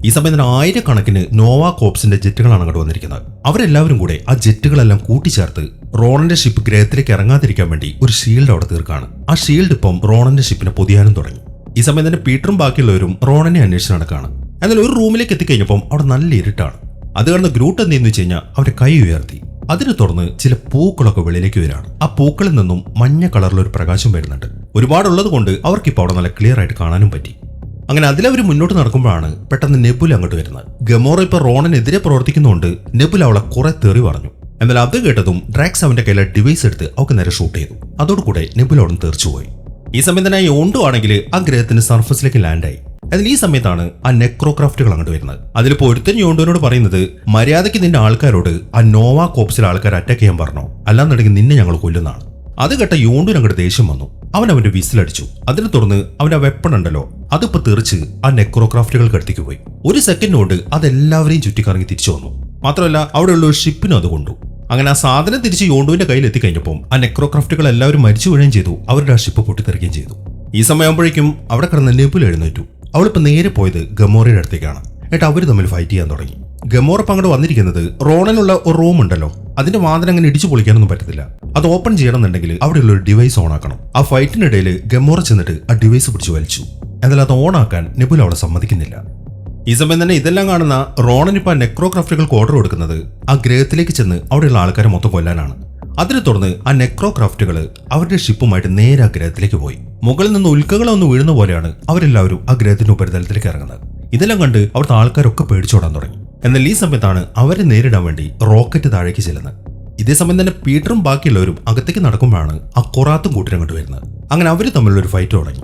ഈ സമയത്തിന് 1000 നോവ കോപ്സിന്റെ ജെറ്റുകളാണ് അങ്ങോട്ട് വന്നിരിക്കുന്നത്. അവരെല്ലാവരും കൂടെ ആ ജെറ്റുകളെല്ലാം കൂട്ടിച്ചേർത്ത് റോണന്റെ ഷിപ്പ് ഗ്രഹത്തിലേക്ക് ഇറങ്ങാതിരിക്കാൻ വേണ്ടി ഒരു ഷീൽഡ് അവിടെ തീർക്കാണ്. ആ ഷീൽഡ് ഇപ്പം റോണന്റെ ഷിപ്പിനെ പൊതിയാനും തുടങ്ങി. ഈ സമയം തന്നെ പീറ്ററും ബാക്കിയുള്ളവരും റോണനെ അന്വേഷിച്ച് നടക്കാണ്. എന്നാൽ ഒരു റൂമിലേക്ക് എത്തിക്കഴിഞ്ഞപ്പം അവിടെ നല്ല ഇരുട്ടാണ്. അത് കാണുന്ന ഗ്രൂട്ട് എന്തെന്ന് വെച്ച് കഴിഞ്ഞാൽ അവരുടെ കൈ ഉയർത്തി. അതിനെ തുടർന്ന് ചില പൂക്കളൊക്കെ വെളിയിലേക്ക് വരികയാണ്. ആ പൂക്കളിൽ നിന്നും മഞ്ഞ കളറിലൊരു പ്രകാശം വരുന്നുണ്ട്. ഒരുപാടുള്ളത് കൊണ്ട് അവർക്കിപ്പോൾ അവിടെ നല്ല ക്ലിയർ ആയിട്ട് കാണാനും പറ്റി. അങ്ങനെ അതിലവർ മുന്നോട്ട് നടക്കുമ്പോഴാണ് പെട്ടെന്ന് നെബുല അങ്ങോട്ട് വരുന്നത്. ഗമോറ ഇപ്പൊ റോണനെതിരെ പ്രവർത്തിക്കുന്നതുകൊണ്ട് നെബുല അവളെ കുറെ തെറി പറഞ്ഞു. എന്നാൽ അത് കേട്ടതും ഡ്രാക്സ് അവന്റെ കയ്യിലെ ഡിവൈസ് എടുത്ത് അവൾക്ക് നേരെ ഷൂട്ട് ചെയ്തു. അതോടുകൂടെ നെബുല അവിടെ തെറിച്ചുപോയി. ഈ സമയം തന്നെ യോണ്ടു ആണെങ്കിൽ ആ ഗ്രഹത്തിന്റെ സർഫസിലേക്ക് ലാൻഡായി. അതിൽ ഈ സമയത്താണ് ആ നെക്രോക്രാഫ്റ്റുകൾ അങ്ങോട്ട് വരുന്നത്. അതിലിപ്പോ ഒരുത്തൻ യോണ്ടുവിനോട് പറയുന്നത് മര്യാദയ്ക്ക് നിന്റെ ആൾക്കാരോട് ആ നോവ കോപ്സിലെ ആൾക്കാർ അറ്റാക്ക് ചെയ്യാൻ പറഞ്ഞോ, അല്ലാന്നുണ്ടെങ്കിൽ നിന്നെ ഞങ്ങൾ കൊല്ലുന്നതാണ്. അത് കേട്ട യോണ്ടുവിന് അങ്ങോട്ട് ദേഷ്യം വന്നു. അവന്റെ വിസിലടിച്ചു. അതിനെ തുടർന്ന് അവന്റെ വെപ്പൺ ഉണ്ടല്ലോ അതിപ്പോ തെറിച്ച് ആ നെക്രോക്രാഫ്റ്റുകൾക്ക് അടുത്തേക്ക് പോയി. ഒരു സെക്കൻഡ് കൊണ്ട് അതെല്ലാവരെയും ചുറ്റിക്കറങ്ങി തിരിച്ചു വന്നു. മാത്രമല്ല അവിടെയുള്ള ഒരു ഷിപ്പിനും അത് കൊണ്ടു. അങ്ങനെ ആ സാധനം തിരിച്ച് യോണ്ടുവിന്റെ കയ്യിൽ എത്തിക്കഴിഞ്ഞപ്പോൾ ആ നെക്രോക്രാഫ്റ്റുകൾ എല്ലാവരും മരിച്ചു വീഴുകയും ചെയ്തു. അവരുടെ ആ ഷിപ്പ് പൊട്ടിത്തെറിക്കുകയും ചെയ്തു. ഈ സമയമാകുമ്പോഴേക്കും അവിടെ കിടന്ന നെബുല എഴുന്നേറ്റു. അവളിപ്പോ നേരെ പോയത് ഗമോറയുടെ അടുത്തേക്കാണ്. എന്നിട്ട് അവർ തമ്മിൽ ഫൈറ്റ് ചെയ്യാൻ തുടങ്ങി. ഗമോറ അങ്ങോട്ട് വന്നിരിക്കുന്നത് റോണനുള്ള ഒരു റൂം ഉണ്ടല്ലോ, അതിന്റെ വാതിൽ അങ്ങനെ ഇടിച്ചു പൊളിക്കാനൊന്നും പറ്റത്തില്ല. അത് ഓപ്പൺ ചെയ്യണമെന്നുണ്ടെങ്കിൽ അവിടെയുള്ള ഒരു ഡിവൈസ് ഓൺ ആക്കണം. ആ ഫൈറ്റിനിടയിൽ ഗമോറ ചെന്നിട്ട് ആ ഡിവൈസ് പിടിച്ചു വലിച്ചു. എന്നാൽ അത് ഓൺ ആക്കാൻ നെബുല അവളെ സമ്മതിക്കുന്നില്ല. ഈ സമയം തന്നെ ഇതെല്ലാം കാണുന്ന റോണനിപ്പ നെക്രോക്രാഫ്റ്റുകൾക്ക് ഓർഡർ കൊടുക്കുന്നത് ആ ഗ്രഹത്തിലേക്ക് ചെന്ന് അവിടെയുള്ള ആൾക്കാരെ മൊത്തം കൊല്ലാനാണ്. അതിനെ തുടർന്ന് ആ നെക്രോക്രാഫ്റ്റുകൾ അവരുടെ ഷിപ്പുമായിട്ട് നേരെ ആ ഗ്രഹത്തിലേക്ക് പോയി. മുകളിൽ നിന്ന് ഉൽക്കകളൊന്നും വീഴുന്ന പോലെയാണ് അവരെല്ലാവരും ആ ഗ്രഹത്തിന്റെ ഉപരിതലത്തിലേക്ക് ഇറങ്ങുന്നത്. ഇതെല്ലാം കണ്ട് അവിടുത്തെ ആൾക്കാരൊക്കെ പേടിച്ചോടാൻ തുടങ്ങി. എന്നാൽ ഈ സമയത്താണ് അവരെ നേരിടാൻ വേണ്ടി റോക്കറ്റ് താഴേക്ക് ചെല്ലുന്നത്. ഇതേ സമയം തന്നെ പീറ്ററും ബാക്കിയുള്ളവരും അകത്തേക്ക് നടക്കുമ്പോഴാണ് ആ കൊറാത്തും കൂട്ടിനും അങ്ങോട്ട് വരുന്നത്. അങ്ങനെ അവർ തമ്മിലുള്ള ഒരു ഫൈറ്റ് തുടങ്ങി.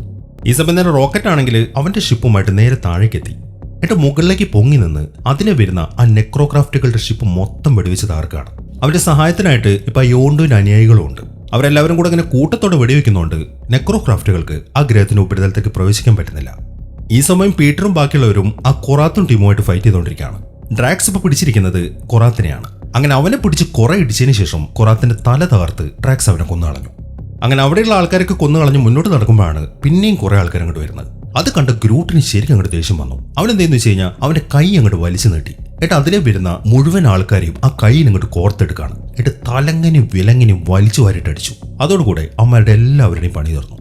ഈ സമയം തന്നെ റോക്കറ്റ് ആണെങ്കിൽ അവന്റെ ഷിപ്പുമായിട്ട് നേരെ താഴേക്ക് എത്തി. എന്നിട്ട് മുകളിലേക്ക് പൊങ്ങി നിന്ന് അതിനെ വരുന്ന ആ നെക്രോക്രാഫ്റ്റുകളുടെ ഷിപ്പ് മൊത്തം വെടിവെച്ച് തകർക്കുകയാണ്. അവരുടെ സഹായത്തിനായിട്ട് ഇപ്പൊ യോണ്ടുവിന്റെ അനുയായികളും ഉണ്ട്. അവരെല്ലാവരും കൂടെ ഇങ്ങനെ കൂട്ടത്തോടെ വെടിവെക്കുന്നുണ്ട്. നെക്രോക്രാഫ്റ്റുകൾക്ക് ആ ഗ്രഹത്തിന്റെ ഉപരിതലത്തേക്ക് പ്രവേശിക്കാൻ പറ്റുന്നില്ല. ഈ സമയം പീറ്ററും ബാക്കിയുള്ളവരും ആ കൊറാത്തും ടീമുമായിട്ട് ഫൈറ്റ് ചെയ്തുകൊണ്ടിരിക്കുകയാണ്. ഡ്രാക്സ് ഇപ്പൊ പിടിച്ചിരിക്കുന്നത് കൊറാത്തിനെയാണ്. അങ്ങനെ അവനെ പിടിച്ച് കുറെ ഇടിച്ചതിന് ശേഷം കൊറാത്തിന്റെ തല തകർത്ത് ഡ്രാക്സ് അവനെ കൊന്നുകളഞ്ഞു. അങ്ങനെ അവിടെയുള്ള ആൾക്കാരൊക്കെ കൊന്നുകളഞ്ഞ് മുന്നോട്ട് നടക്കുമ്പോഴാണ് പിന്നെയും കുറെ ആൾക്കാർ അങ്ങോട്ട് വരുന്നത്. അത് കണ്ട ഗ്രൂട്ടിന് ശരിക്കും അങ്ങോട്ട് ദേഷ്യം വന്നു. അവനെന്തെന്ന് വെച്ച് കഴിഞ്ഞാൽ അവന്റെ കൈ അങ്ങോട്ട് വലിച്ചു നീട്ടി. എന്നിട്ട് അതിലെ വരുന്ന മുഴുവൻ ആൾക്കാരെയും ആ കൈയിൽ അങ്ങോട്ട് കോർത്തെടുക്കാണ്. എന്നിട്ട് തലങ്ങനും വിലങ്ങനും വലിച്ചു വാരിട്ടടിച്ചു. അതോടുകൂടെ അവന്മാരുടെ എല്ലാവരുടെയും പണി തീർന്നു.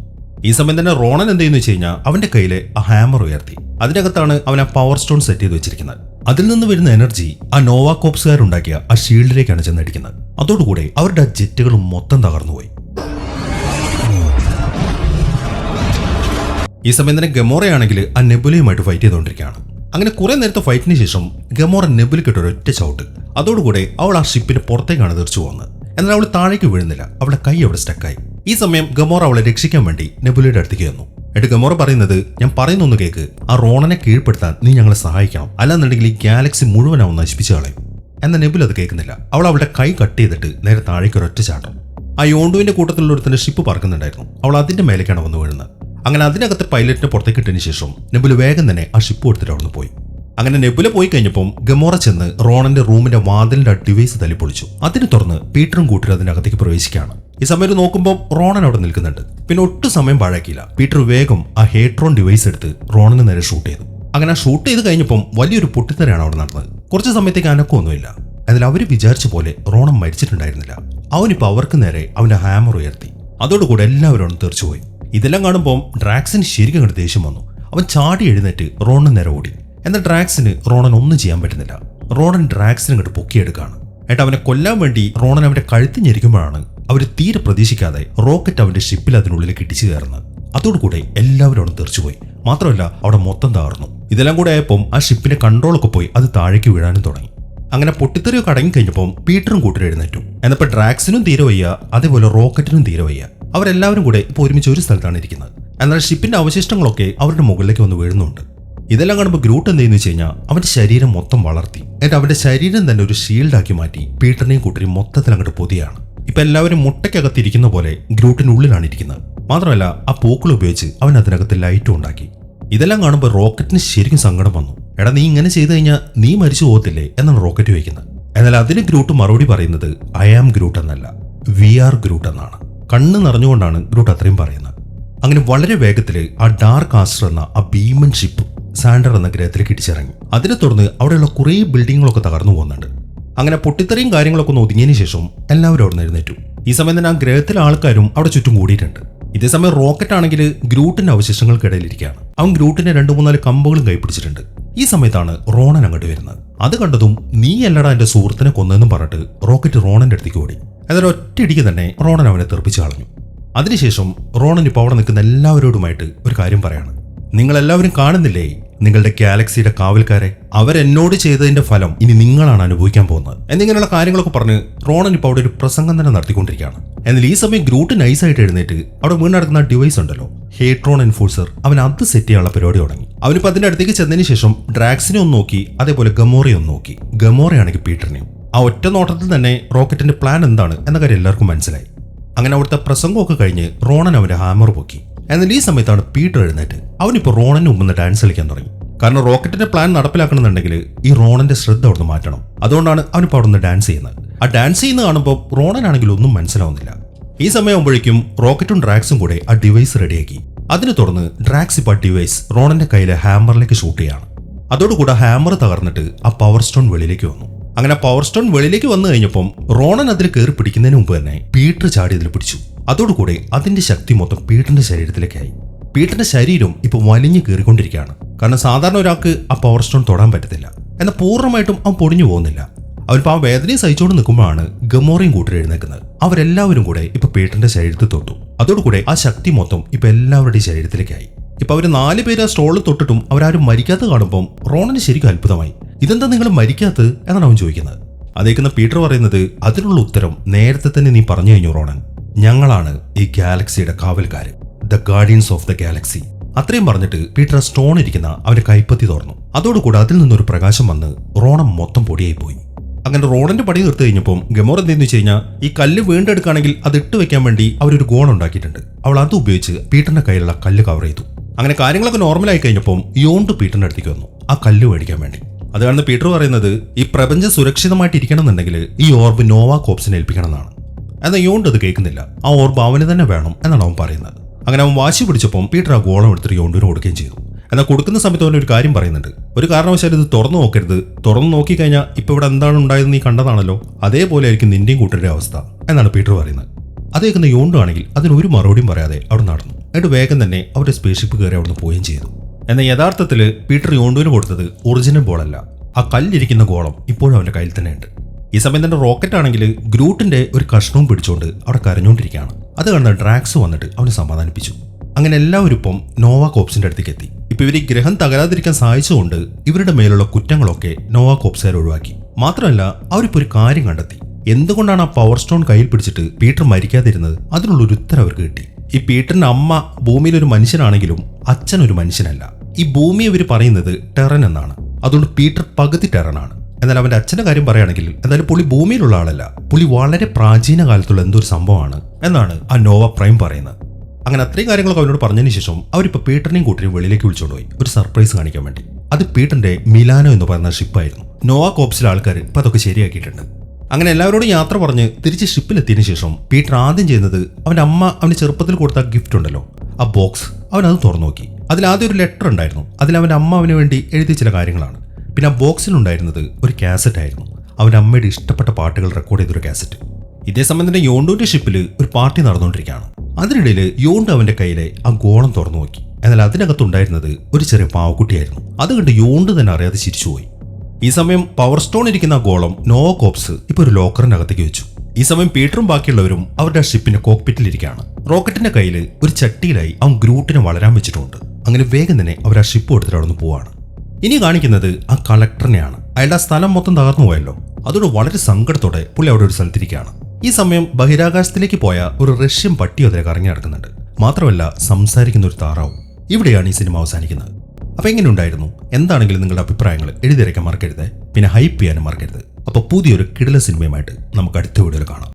ഈ സമയം തന്നെ റോണൻ എന്തെന്ന് വെച്ച് കഴിഞ്ഞാൽ അവന്റെ കയ്യിലെ ആ ഹാമർ ഉയർത്തി. അതിനകത്താണ് അവൻ ആ പവർ സ്റ്റോൺ സെറ്റ് ചെയ്ത് വെച്ചിരിക്കുന്നത്. അതിൽ നിന്ന് വരുന്ന എനർജി ആ നോവ കോപ്സുകാരുണ്ടാക്കിയ ആ ഷീൽഡിലേക്കാണ് ചെന്നടിക്കുന്നത്. അതോടുകൂടെ അവരുടെ ആ ജെറ്റുകളും മൊത്തം തകർന്നുപോയി. ഈ സമയം തന്നെ ഗമോറയാണെങ്കിൽ ആ നെബുലയുമായിട്ട് ഫൈറ്റ് ചെയ്തുകൊണ്ടിരിക്കുകയാണ്. അങ്ങനെ കുറെ നേരത്തെ ഫൈറ്റിന് ശേഷം ഗമോറ നെബുലയ്ക്കിട്ട് ഒരൊറ്റ ചവിട്ട്. അതോടുകൂടെ അവൾ ആ ഷിപ്പിന് പുറത്തേക്കാണ് തെറിച്ചു പോകുന്നത്. എന്നാൽ അവൾ താഴേക്ക് വീഴുന്നില്ല, അവളുടെ കൈ അവിടെ സ്റ്റക്കായി. ഈ സമയം ഗമോറ അവളെ രക്ഷിക്കാൻ വേണ്ടി നെബുലയുടെ അടുത്തേക്ക് വന്നു. എന്നിട്ട് ഗമോറ പറയുന്നത്, ഞാൻ പറയുന്നൊന്ന് കേക്ക്, ആ റോണനെ കീഴ്പ്പെടുത്താൻ നീ ഞങ്ങളെ സഹായിക്കണം, അല്ലാന്നുണ്ടെങ്കിൽ ഈ ഗാലക്സി മുഴുവനാവും നശിപ്പിച്ചു കളയും. എന്നാൽ നെബുല അത് കേൾക്കുന്നില്ല. അവൾ അവളുടെ കൈ കട്ട് ചെയ്തിട്ട് നേരെ താഴേക്ക് ഒരൊറ്റ ചാട്ടം. ആ യോണ്ടുവിന്റെ കൂട്ടത്തിലുള്ള ഒരുത്തിന്റെ ഷിപ്പ് പറക്കുന്നുണ്ടായിരുന്നു. അവൾ അതിന്റെ മേലേക്കാണ് വന്ന് വീഴുന്നത്. അങ്ങനെ അതിനകത്ത് പൈലറ്റിനെ പുറത്തേക്ക് ഇട്ടതിന് ശേഷം നെബുല വേഗം തന്നെ ആ ഷിപ്പ് കൊടുത്തിട്ട് അവിടെ നിന്ന് പോയി. അങ്ങനെ നെബുല പോയി കഴിഞ്ഞപ്പം ഗമോറ ചെന്ന് റോണന്റെ റൂമിന്റെ വാതിലിന്റെ ഡിവൈസ് തല്ലിപ്പൊളിച്ചു. അതിന് തുറന്ന് പീറ്ററും കൂട്ടരും അതിനകത്തേക്ക് പ്രവേശിക്കുകയാണ്. ഈ സമയത്ത് നോക്കുമ്പോൾ റോണൻ അവിടെ നിൽക്കുന്നുണ്ട്. പിന്നെ ഒട്ടും സമയം പാഴാക്കിയില്ല. പീറ്റർ വേഗം ആ ഹേട്രോൺ ഡിവൈസ് എടുത്ത് റോണന് നേരെ ഷൂട്ട് ചെയ്തു. അങ്ങനെ ആ ഷൂട്ട് ചെയ്ത് കഴിഞ്ഞപ്പം വലിയൊരു പൊട്ടിത്തെറിയാണ് അവിടെ നടന്നത്. കുറച്ച് സമയത്തേക്ക് അനക്കമൊന്നുമില്ല. അതിൽ അവർ വിചാരിച്ച പോലെ റോണൻ മരിച്ചിട്ടുണ്ടായിരുന്നില്ല. അവനിപ്പോൾ അവർക്ക് നേരെ അവന്റെ ഹാമർ ഉയർത്തി. അതോടുകൂടെ എല്ലാവരും തെറിച്ചുപോയി. ഇതെല്ലാം കാണുമ്പോൾ ഡ്രാക്സിന് ശരിക്കും അങ്ങോട്ട് ദേഷ്യം വന്നു. അവൻ ചാടി എഴുന്നേറ്റ് റോണൻ നേരെ ഓടി. എന്നാൽ ഡ്രാക്സിന് റോണൻ ഒന്നും ചെയ്യാൻ പറ്റുന്നില്ല. റോണൻ ഡ്രാക്സിനെ അങ്ങോട്ട് പൊക്കിയെടുക്കുകയാണ്. എന്നിട്ട് അവനെ കൊല്ലാൻ വേണ്ടി റോണൻ അവന്റെ കഴുത്തി ഞെരിക്കുമ്പോഴാണ് അവർ തീരെ പ്രതീക്ഷിക്കാതെ റോക്കറ്റ് അവന്റെ ഷിപ്പിൽ അതിനുള്ളിലേക്ക് ഇടിച്ചു കയറുന്നത്. അതോടുകൂടെ എല്ലാവരും അവിടെ തെറിച്ചുപോയി. മാത്രമല്ല അവിടെ മൊത്തം തകർന്നു. ഇതെല്ലാം കൂടെ ആയപ്പോൾ ആ ഷിപ്പിന്റെ കൺട്രോളൊക്കെ പോയി അത് താഴേക്ക് വീഴാനും തുടങ്ങി. അങ്ങനെ പൊട്ടിത്തെറിയൊക്കെ അടങ്ങി കഴിഞ്ഞപ്പോൾ പീറ്ററും കൂട്ടരും എഴുന്നേറ്റു. എന്നപ്പോൾ ഡ്രാക്സിനും തീരെ വയ്യ, അതേപോലെ റോക്കറ്റിനും തീരെ വയ്യ. അവരെല്ലാവരും കൂടെ ഇപ്പോൾ ഒരുമിച്ച് ഒരു സ്ഥലത്താണ് ഇരിക്കുന്നത്. എന്നാൽ ഷിപ്പിന്റെ അവശിഷ്ടങ്ങളൊക്കെ അവരുടെ മുകളിലേക്ക് വന്ന് വീഴുന്നുണ്ട്. ഇതെല്ലാം കാണുമ്പോൾ ഗ്രൂട്ട് എന്ത് ചെയ്യുന്നു വെച്ച് കഴിഞ്ഞാൽ അവന്റെ ശരീരം മൊത്തം വളർത്തി. എന്നിട്ട് അവന്റെ ശരീരം തന്നെ ഒരു ഷീൽഡാക്കി മാറ്റി പീറ്ററിനെയും കൂട്ടരെയും മൊത്തത്തിൽ അങ്ങോട്ട് പൊതിയാണ്. ഇപ്പൊ എല്ലാവരും മുട്ടയ്ക്കകത്തിരിക്കുന്ന പോലെ ഗ്രൂട്ടിനുള്ളിലാണ് ഇരിക്കുന്നത്. മാത്രമല്ല ആ പൂക്കൾ ഉപയോഗിച്ച് അവൻ അതിനകത്ത് ലൈറ്റും ഉണ്ടാക്കി. ഇതെല്ലാം കാണുമ്പോൾ റോക്കറ്റിന് ശരിക്കും സങ്കടം വന്നു. എടാ, നീ ഇങ്ങനെ ചെയ്തു കഴിഞ്ഞാൽ നീ മരിച്ചു പോകത്തില്ലേ എന്നാണ് റോക്കറ്റ് വയ്ക്കുന്നത്. എന്നാൽ അതിന് ഗ്രൂട്ട് മറുപടി പറയുന്നത് ഐ ആം ഗ്രൂട്ട് എന്നല്ല, വി ആർ ഗ്രൂട്ട് എന്നാണ്. കണ്ണ് നിറഞ്ഞുകൊണ്ടാണ് ഗ്രൂട്ട് അത്രയും പറയുന്നത്. അങ്ങനെ വളരെ വേഗത്തിൽ ആ ഡാർക്ക് ആസ്റ്റർ എന്ന ആ ഭീമൻ ഷിപ്പ് സാൻഡർ എന്ന ഗ്രഹത്തിലേക്ക് ഇടിച്ചിറങ്ങി. അതിനെ തുടർന്ന് അവിടെയുള്ള കുറേ ബിൽഡിങ്ങുകളൊക്കെ തകർന്നു പോകുന്നുണ്ട്. അങ്ങനെ പൊട്ടിത്തെറിയും കാര്യങ്ങളൊക്കെ ഒന്ന് ഒതുങ്ങിയതിനു ശേഷം എല്ലാവരും അവിടെ നിന്ന് എഴുന്നേറ്റു. ഈ സമയം തന്നെ ആ ഗ്രഹത്തിലെ ആൾക്കാരും അവിടെ ചുറ്റും കൂടിയിട്ടുണ്ട്. ഇതേസമയം റോക്കറ്റ് ആണെങ്കിൽ ഗ്രൂട്ടിന്റെ അവശിഷ്ടങ്ങൾക്കിടയിലിരിക്കുകയാണ്. അവൻ ഗ്രൂട്ടിന്റെ 2-3 കമ്പുകളും കൈപ്പിടിച്ചിട്ടുണ്ട്. ഈ സമയത്താണ് റോണൻ അങ്ങോട്ട് വരുന്നത്. അത് കണ്ടതും നീ അല്ലടാ എന്റെ സുഹൃത്തിനെ കൊന്നെന്നും പറഞ്ഞിട്ട് റോക്കറ്റ് റോണന്റെ അടുത്തേക്ക് ഓടി. എന്നാൽ ഒറ്റയിടിക്ക് തന്നെ റോണൻ അവനെ തെറിപ്പിച്ചു കളഞ്ഞു. അതിനുശേഷം റോണൻ ഇപ്പോൾ അവിടെ നിൽക്കുന്ന എല്ലാവരോടുമായിട്ട് ഒരു കാര്യം പറയാണ്. നിങ്ങളെല്ലാവരും കാണുന്നില്ലേ നിങ്ങളുടെ ഗാലക്സിയുടെ കാവൽക്കാരെ? അവരെന്നോട് ചെയ്തതിന്റെ ഫലം ഇനി നിങ്ങളാണ് അനുഭവിക്കാൻ പോകുന്നത് എന്നിങ്ങനെയുള്ള കാര്യങ്ങളൊക്കെ പറഞ്ഞ് റോണൻ ഇപ്പോൾ അവിടെ ഒരു പ്രസംഗം തന്നെ നടത്തിക്കൊണ്ടിരിക്കുകയാണ്. എന്നാൽ ഈ സമയം ഗ്രൂട്ട് നൈസായിട്ട് എഴുന്നേറ്റ് അവിടെ വീണ് നടക്കുന്ന ഡിവൈസ് ഉണ്ടല്ലോ, ഹേട്രോൺ എൻഫോഴ്സർ, അവൻ അത് സെറ്റ് ചെയ്യാനുള്ള പരിപാടി തുടങ്ങി. അവനിപ്പോൾ അതിന്റെ അടുത്തേക്ക് ചെന്നതിന് ശേഷം ഡ്രാക്സിനെ ഒന്ന് നോക്കി, അതേപോലെ ഗമോറയെ ഒന്ന് നോക്കി. ഗമോറയാണെങ്കിൽ പീറ്ററിനെയും. ആ ഒറ്റ നോട്ടത്തിൽ തന്നെ റോക്കറ്റിന്റെ പ്ലാൻ എന്താണ് എന്ന കാര്യം എല്ലാവർക്കും മനസ്സിലായി. അങ്ങനെ അവിടുത്തെ പ്രസംഗമൊക്കെ കഴിഞ്ഞ് റോണൻ അവന്റെ ഹാമർ പൊക്കി. എന്നാൽ ഈ സമയത്താണ് പീറ്റർ എഴുന്നേറ്റ്. അവനിപ്പോൾ റോണന് മുമ്പ് ഡാൻസ് കളിക്കാൻ തുടങ്ങി. കാരണം റോക്കറ്റിന്റെ പ്ലാൻ നടപ്പിലാക്കണമെന്നുണ്ടെങ്കിൽ ഈ റോണന്റെ ശ്രദ്ധ അവിടുന്ന് മാറ്റണം. അതുകൊണ്ടാണ് അവനിപ്പോൾ അവിടുന്ന് ഡാൻസ് ചെയ്യുന്നത്. ആ ഡാൻസ് ചെയ്യുന്ന കാണുമ്പോൾ റോണനാണെങ്കിൽ ഒന്നും മനസ്സിലാവുന്നില്ല. ഈ സമയമാകുമ്പോഴേക്കും റോക്കറ്റും ഡ്രാക്സും കൂടെ ആ ഡിവൈസ് റെഡിയാക്കി. അതിനെ തുടർന്ന് ഡ്രാക്സ് ഇപ്പോൾ ആ ഡിവൈസ് റോണന്റെ കയ്യിലെ ഹാമറിലേക്ക് ഷൂട്ട് ചെയ്യാണ്. അതോടുകൂടെ ഹാമർ തകർന്നിട്ട് ആ പവർ സ്റ്റോൺ വെളിയിലേക്ക് വന്നു. അങ്ങനെ പവർ സ്റ്റോൺ വെളിയിലേക്ക് വന്നു കഴിഞ്ഞപ്പം റോണൻ അതിൽ കയറി പിടിക്കുന്നതിന് മുമ്പ് തന്നെ പീറ്റർ ചാടി അതിൽ പിടിച്ചു. അതോടുകൂടെ അതിന്റെ ശക്തി മൊത്തം പീറ്ററിന്റെ ശരീരത്തിലേക്കായി. പീറ്ററിന്റെ ശരീരം ഇപ്പൊ വലിഞ്ഞു കയറിക്കൊണ്ടിരിക്കുകയാണ്. കാരണം സാധാരണ ഒരാൾക്ക് ആ പവർ സ്റ്റോൺ തൊടാൻ പറ്റത്തില്ല. എന്നാൽ പൂർണ്ണമായിട്ടും അവൻ പൊടിഞ്ഞു പോകുന്നില്ല. അവനിപ്പോൾ ആ വേദനയെ സഹിച്ചുകൊണ്ട് നിൽക്കുമ്പോഴാണ് ഗമോറയും കൂട്ടരും എഴുന്നേക്കുന്നത്. അവരെല്ലാവരും കൂടെ ഇപ്പൊ പീറ്ററിന്റെ ശരീരത്തിൽ തൊട്ടു. അതോടുകൂടെ ആ ശക്തി മൊത്തം ഇപ്പൊ എല്ലാവരുടെയും ശരീരത്തിലേക്കായി. ഇപ്പൊ അവര് 4 പേര് ആ സ്റ്റോളിൽ തൊട്ടിട്ടും അവരാരും മരിക്കാത്ത കാണുമ്പോൾ റോണന് ശരിക്കും അത്ഭുതമായി. ഇതെന്താ നിങ്ങൾ മരിക്കാത്തത് എന്നാണ് അവൻ ചോദിക്കുന്നത്. അതേക്കുന്ന പീറ്റർ പറയുന്നത് അതിനുള്ള ഉത്തരം നേരത്തെ തന്നെ നീ പറഞ്ഞു കഴിഞ്ഞു റോണൻ. ഞങ്ങളാണ് ഈ ഗാലക്സിയുടെ കാവൽക്കാര്, the Guardians of the Galaxy. അത്രയും പറഞ്ഞിട്ട് പീറ്റർ സ്റ്റോൺ ഇരിക്കുന്ന അവന്റെ കൈപ്പത്തി തുറന്നു. അതോടുകൂടെ അതിൽ നിന്നൊരു പ്രകാശം വന്ന് റോണൻ മൊത്തം പൊടിയായി പോയി. അങ്ങനെ റോണന്റെ പടി നിർത്തി കഴിഞ്ഞപ്പോൾ ഗമോർ എന്തെന്ന് വെച്ച് കഴിഞ്ഞാൽ ഈ കല്ല് വീണ്ടെടുക്കുകയാണെങ്കിൽ അത് ഇട്ട് വെക്കാൻ വേണ്ടി അവരൊരു ഗോൺ ഉണ്ടാക്കിയിട്ടുണ്ട്. അവൾ അത് ഉപയോഗിച്ച് പീറ്ററിന്റെ കയ്യിലുള്ള കല്ല് കവർ ചെയ്തു. അങ്ങനെ കാര്യങ്ങളൊക്കെ നോർമലായി കഴിഞ്ഞപ്പോൾ യോണ്ട് പീറ്ററിന്റെ അടുത്തേക്ക് വന്നു ആ കല്ല് മേടിക്കാൻ വേണ്ടി. അത് കാണുന്ന പീറ്റർ പറയുന്നത് ഈ പ്രപഞ്ചം സുരക്ഷിതമായിട്ട് ഇരിക്കണം എന്നുണ്ടെങ്കിൽ ഈ ഓർബ് നോവാ കോപ്സിനെ ഏൽപ്പിക്കണം എന്നാണ്. എന്നാൽ യോണ്ട് അത് കേൾക്കുന്നില്ല. ആ ഓർബ് അവന് തന്നെ വേണം എന്നാണ് അവൻ പറയുന്നത്. അങ്ങനെ അവൻ വാശി പിടിച്ചപ്പോൾ പീറ്റർ ആ ഗോളം എടുത്തിട്ട് യോണ്ടിന് കൊടുക്കുകയും ചെയ്തു. എന്നാൽ കൊടുക്കുന്ന സമയത്ത് അവൻ ഒരു കാര്യം പറയുന്നുണ്ട്. ഒരു കാരണവശാലും ഇത് തുറന്നു നോക്കരുത്. തുറന്നു നോക്കിക്കഴിഞ്ഞാൽ ഇപ്പൊ ഇവിടെ എന്താണ് ഉണ്ടായതെന്ന് നീ കണ്ടതാണല്ലോ, അതേപോലെ ആയിരിക്കും നിന്റെയും കൂട്ടരുടെ അവസ്ഥ എന്നാണ് പീറ്റർ പറയുന്നത്. അതേക്കുന്ന യോണ്ടാണെങ്കിൽ അതിനൊരു മറുപടിയും പറയാതെ അവിടെ നടന്നു. എന്നിട്ട് വേഗം തന്നെ അവരുടെ സ്പേസ്ഷിപ്പ് കയറി അവിടുന്ന് പോവുകയും ചെയ്തു. എന്നാൽ യഥാർത്ഥത്തിൽ പീറ്റർ യോണ്ടുവിന് കൊടുത്തത് ഒറിജിനൽ ബോളല്ല, ആ കല്ലിരിക്കുന്ന ഗോളം ഇപ്പോഴും അവന്റെ കയ്യിൽ തന്നെ ഉണ്ട്. ഈ സമയം തന്നെ റോക്കറ്റ് ആണെങ്കിൽ ഗ്രൂട്ടിന്റെ ഒരു കഷ്ണവും പിടിച്ചുകൊണ്ട് അവിടെ കരഞ്ഞുകൊണ്ടിരിക്കുകയാണ്. അത് കണ്ട ഡ്രാക്സ് വന്നിട്ട് അവനെ സമാധാനിപ്പിച്ചു. അങ്ങനെ എല്ലാവരും ഇപ്പം നോവാ കോപ്സിന്റെ അടുത്തേക്ക് എത്തി. ഇപ്പൊ ഇവർ ഈ ഗ്രഹം തകരാതിരിക്കാൻ സഹായിച്ചുകൊണ്ട് ഇവരുടെ മേലുള്ള കുറ്റങ്ങളൊക്കെ നോവാക് ഓപ്സാർ ഒഴിവാക്കി. മാത്രമല്ല അവരിപ്പോ ഒരു കാര്യം കണ്ടെത്തി. എന്തുകൊണ്ടാണ് ആ പവർ സ്റ്റോൺ കയ്യിൽ പിടിച്ചിട്ട് പീറ്റർ മരിക്കാതിരുന്നത്? അതിനുള്ളൊരു ഉത്തരം അവർക്ക് കിട്ടി. ഈ പീറ്ററിന്റെ അമ്മ ഭൂമിയിൽ ഒരു മനുഷ്യനാണെങ്കിലും അച്ഛൻ ഒരു മനുഷ്യനല്ല. ഈ ഭൂമി ഇവർ പറയുന്നത് ടെറൻ എന്നാണ്. അതുകൊണ്ട് പീറ്റർ പകുതി ടെറനാണ്. എന്നാൽ അവന്റെ അച്ഛന്റെ കാര്യം പറയുകയാണെങ്കിൽ എന്തായാലും പുള്ളി ഭൂമിയിലുള്ള ആളല്ല, പുള്ളി വളരെ പ്രാചീന കാലത്തുള്ള എന്തോ ഒരു സംഭവമാണ് എന്നാണ് ആ നോവ പ്രൈം പറയുന്നത്. അങ്ങനെ അത്രയും കാര്യങ്ങളൊക്കെ അവനോട് പറഞ്ഞതിന് ശേഷം അവരിപ്പോൾ പീറ്ററിനെയും കൂട്ടിയും വെളിയിലേക്ക് വിളിച്ചുകൊണ്ടുപോയി ഒരു സർപ്രൈസ് കാണിക്കാൻ വേണ്ടി. അത് പീറ്ററിന്റെ മിലാനോ എന്ന് പറയുന്ന ഷിപ്പായിരുന്നു. നോവാക് ഓപ്സിലെ ആൾക്കാർ ഇപ്പൊ അതൊക്കെ ശരിയാക്കിയിട്ടുണ്ട്. അങ്ങനെ എല്ലാവരോടും യാത്ര പറഞ്ഞ് തിരിച്ച് ഷിപ്പിലെത്തിയതിനു ശേഷം പീറ്റർ ആദ്യം ചെയ്യുന്നത് അവന്റെ അമ്മ അവന് ചെറുപ്പത്തിൽ കൊടുത്ത ഗിഫ്റ്റ് ഉണ്ടല്ലോ, ആ ബോക്സ്, അവനത് തുറന്നു നോക്കി. അതിലാദ്യം ഒരു ലെറ്റർ ഉണ്ടായിരുന്നു. അതിൽ അവന്റെ അമ്മ അവന് വേണ്ടി എഴുതിയ ചില കാര്യങ്ങളാണ്. പിന്നെ ആ ബോക്സിലുണ്ടായിരുന്നത് ഒരു കാസറ്റ് ആയിരുന്നു. അവന്റെ അമ്മയുടെ ഇഷ്ടപ്പെട്ട പാട്ടുകൾ റെക്കോർഡ് ചെയ്തൊരു കാസറ്റ്. ഇതേ സമയം തന്നെ യോണ്ടുവിന്റെ ഷിപ്പിൽ ഒരു പാർട്ടി നടന്നുകൊണ്ടിരിക്കുകയാണ്. അതിനിടയിൽ യോണ്ട് അവന്റെ കയ്യിലെ ആ ഗോളം തുറന്നു നോക്കി. എന്നാൽ അതിനകത്തുണ്ടായിരുന്നത് ഒരു ചെറിയ പാവക്കുട്ടിയായിരുന്നു. അത് കണ്ട് യോണ്ട് തന്നെ അറിയാതെ ചിരിച്ചുപോയി. ഈ സമയം പവർ സ്റ്റോൺ ഇരിക്കുന്ന ആ ഗോളം നോവാക് ഓപ്സ് ഇപ്പൊ ഒരു ലോക്കറിന്റെ അകത്തേക്ക് വെച്ചു. ഈ സമയം പീറ്ററും ബാക്കിയുള്ളവരും അവരുടെ ഷിപ്പിന്റെ കോക്പിറ്റിലിരിക്കുകയാണ്. റോക്കറ്റിന്റെ കയ്യിൽ ഒരു ചട്ടിയിലായി അവൻ ഗ്രൂട്ടിനെ വളരാൻ വെച്ചിട്ടുണ്ട്. അങ്ങനെ വേഗം തന്നെ അവർ ആ ഷിപ്പ് എടുത്തിട്ട് അവിടെ നിന്ന് പോവാണ്. ഇനി കാണിക്കുന്നത് ആ കളക്ടറിനെയാണ്. അയാളുടെ സ്ഥലം മൊത്തം തകർന്നു പോയല്ലോ. അതോട് വളരെ സങ്കടത്തോടെ പുള്ളി അവിടെ ഒരു സ്ഥലത്തിരിക്കുകയാണ്. ഈ സമയം ബഹിരാകാശത്തിലേക്ക് പോയ ഒരു റഷ്യൻ പട്ടി അതിലേക്ക് ഇറങ്ങി നടക്കുന്നുണ്ട്. മാത്രമല്ല സംസാരിക്കുന്ന ഒരു താറാവും. ഇവിടെയാണ് ഈ സിനിമ അവസാനിക്കുന്നത്. അപ്പൊ എങ്ങനെ ഉണ്ടായിരുന്നു? എന്താണെങ്കിലും നിങ്ങളുടെ അഭിപ്രായങ്ങൾ എഴുതിയിരിക്കാൻ മറക്കരുത്. പിന്നെ ഹൈപ്പ് ചെയ്യാനും മറക്കരുത്. അപ്പോൾ പുതിയൊരു കിടിലൻ സിനിമയുമായിട്ട് നമുക്ക് അടുത്ത വീഡിയോയിൽ കാണാം.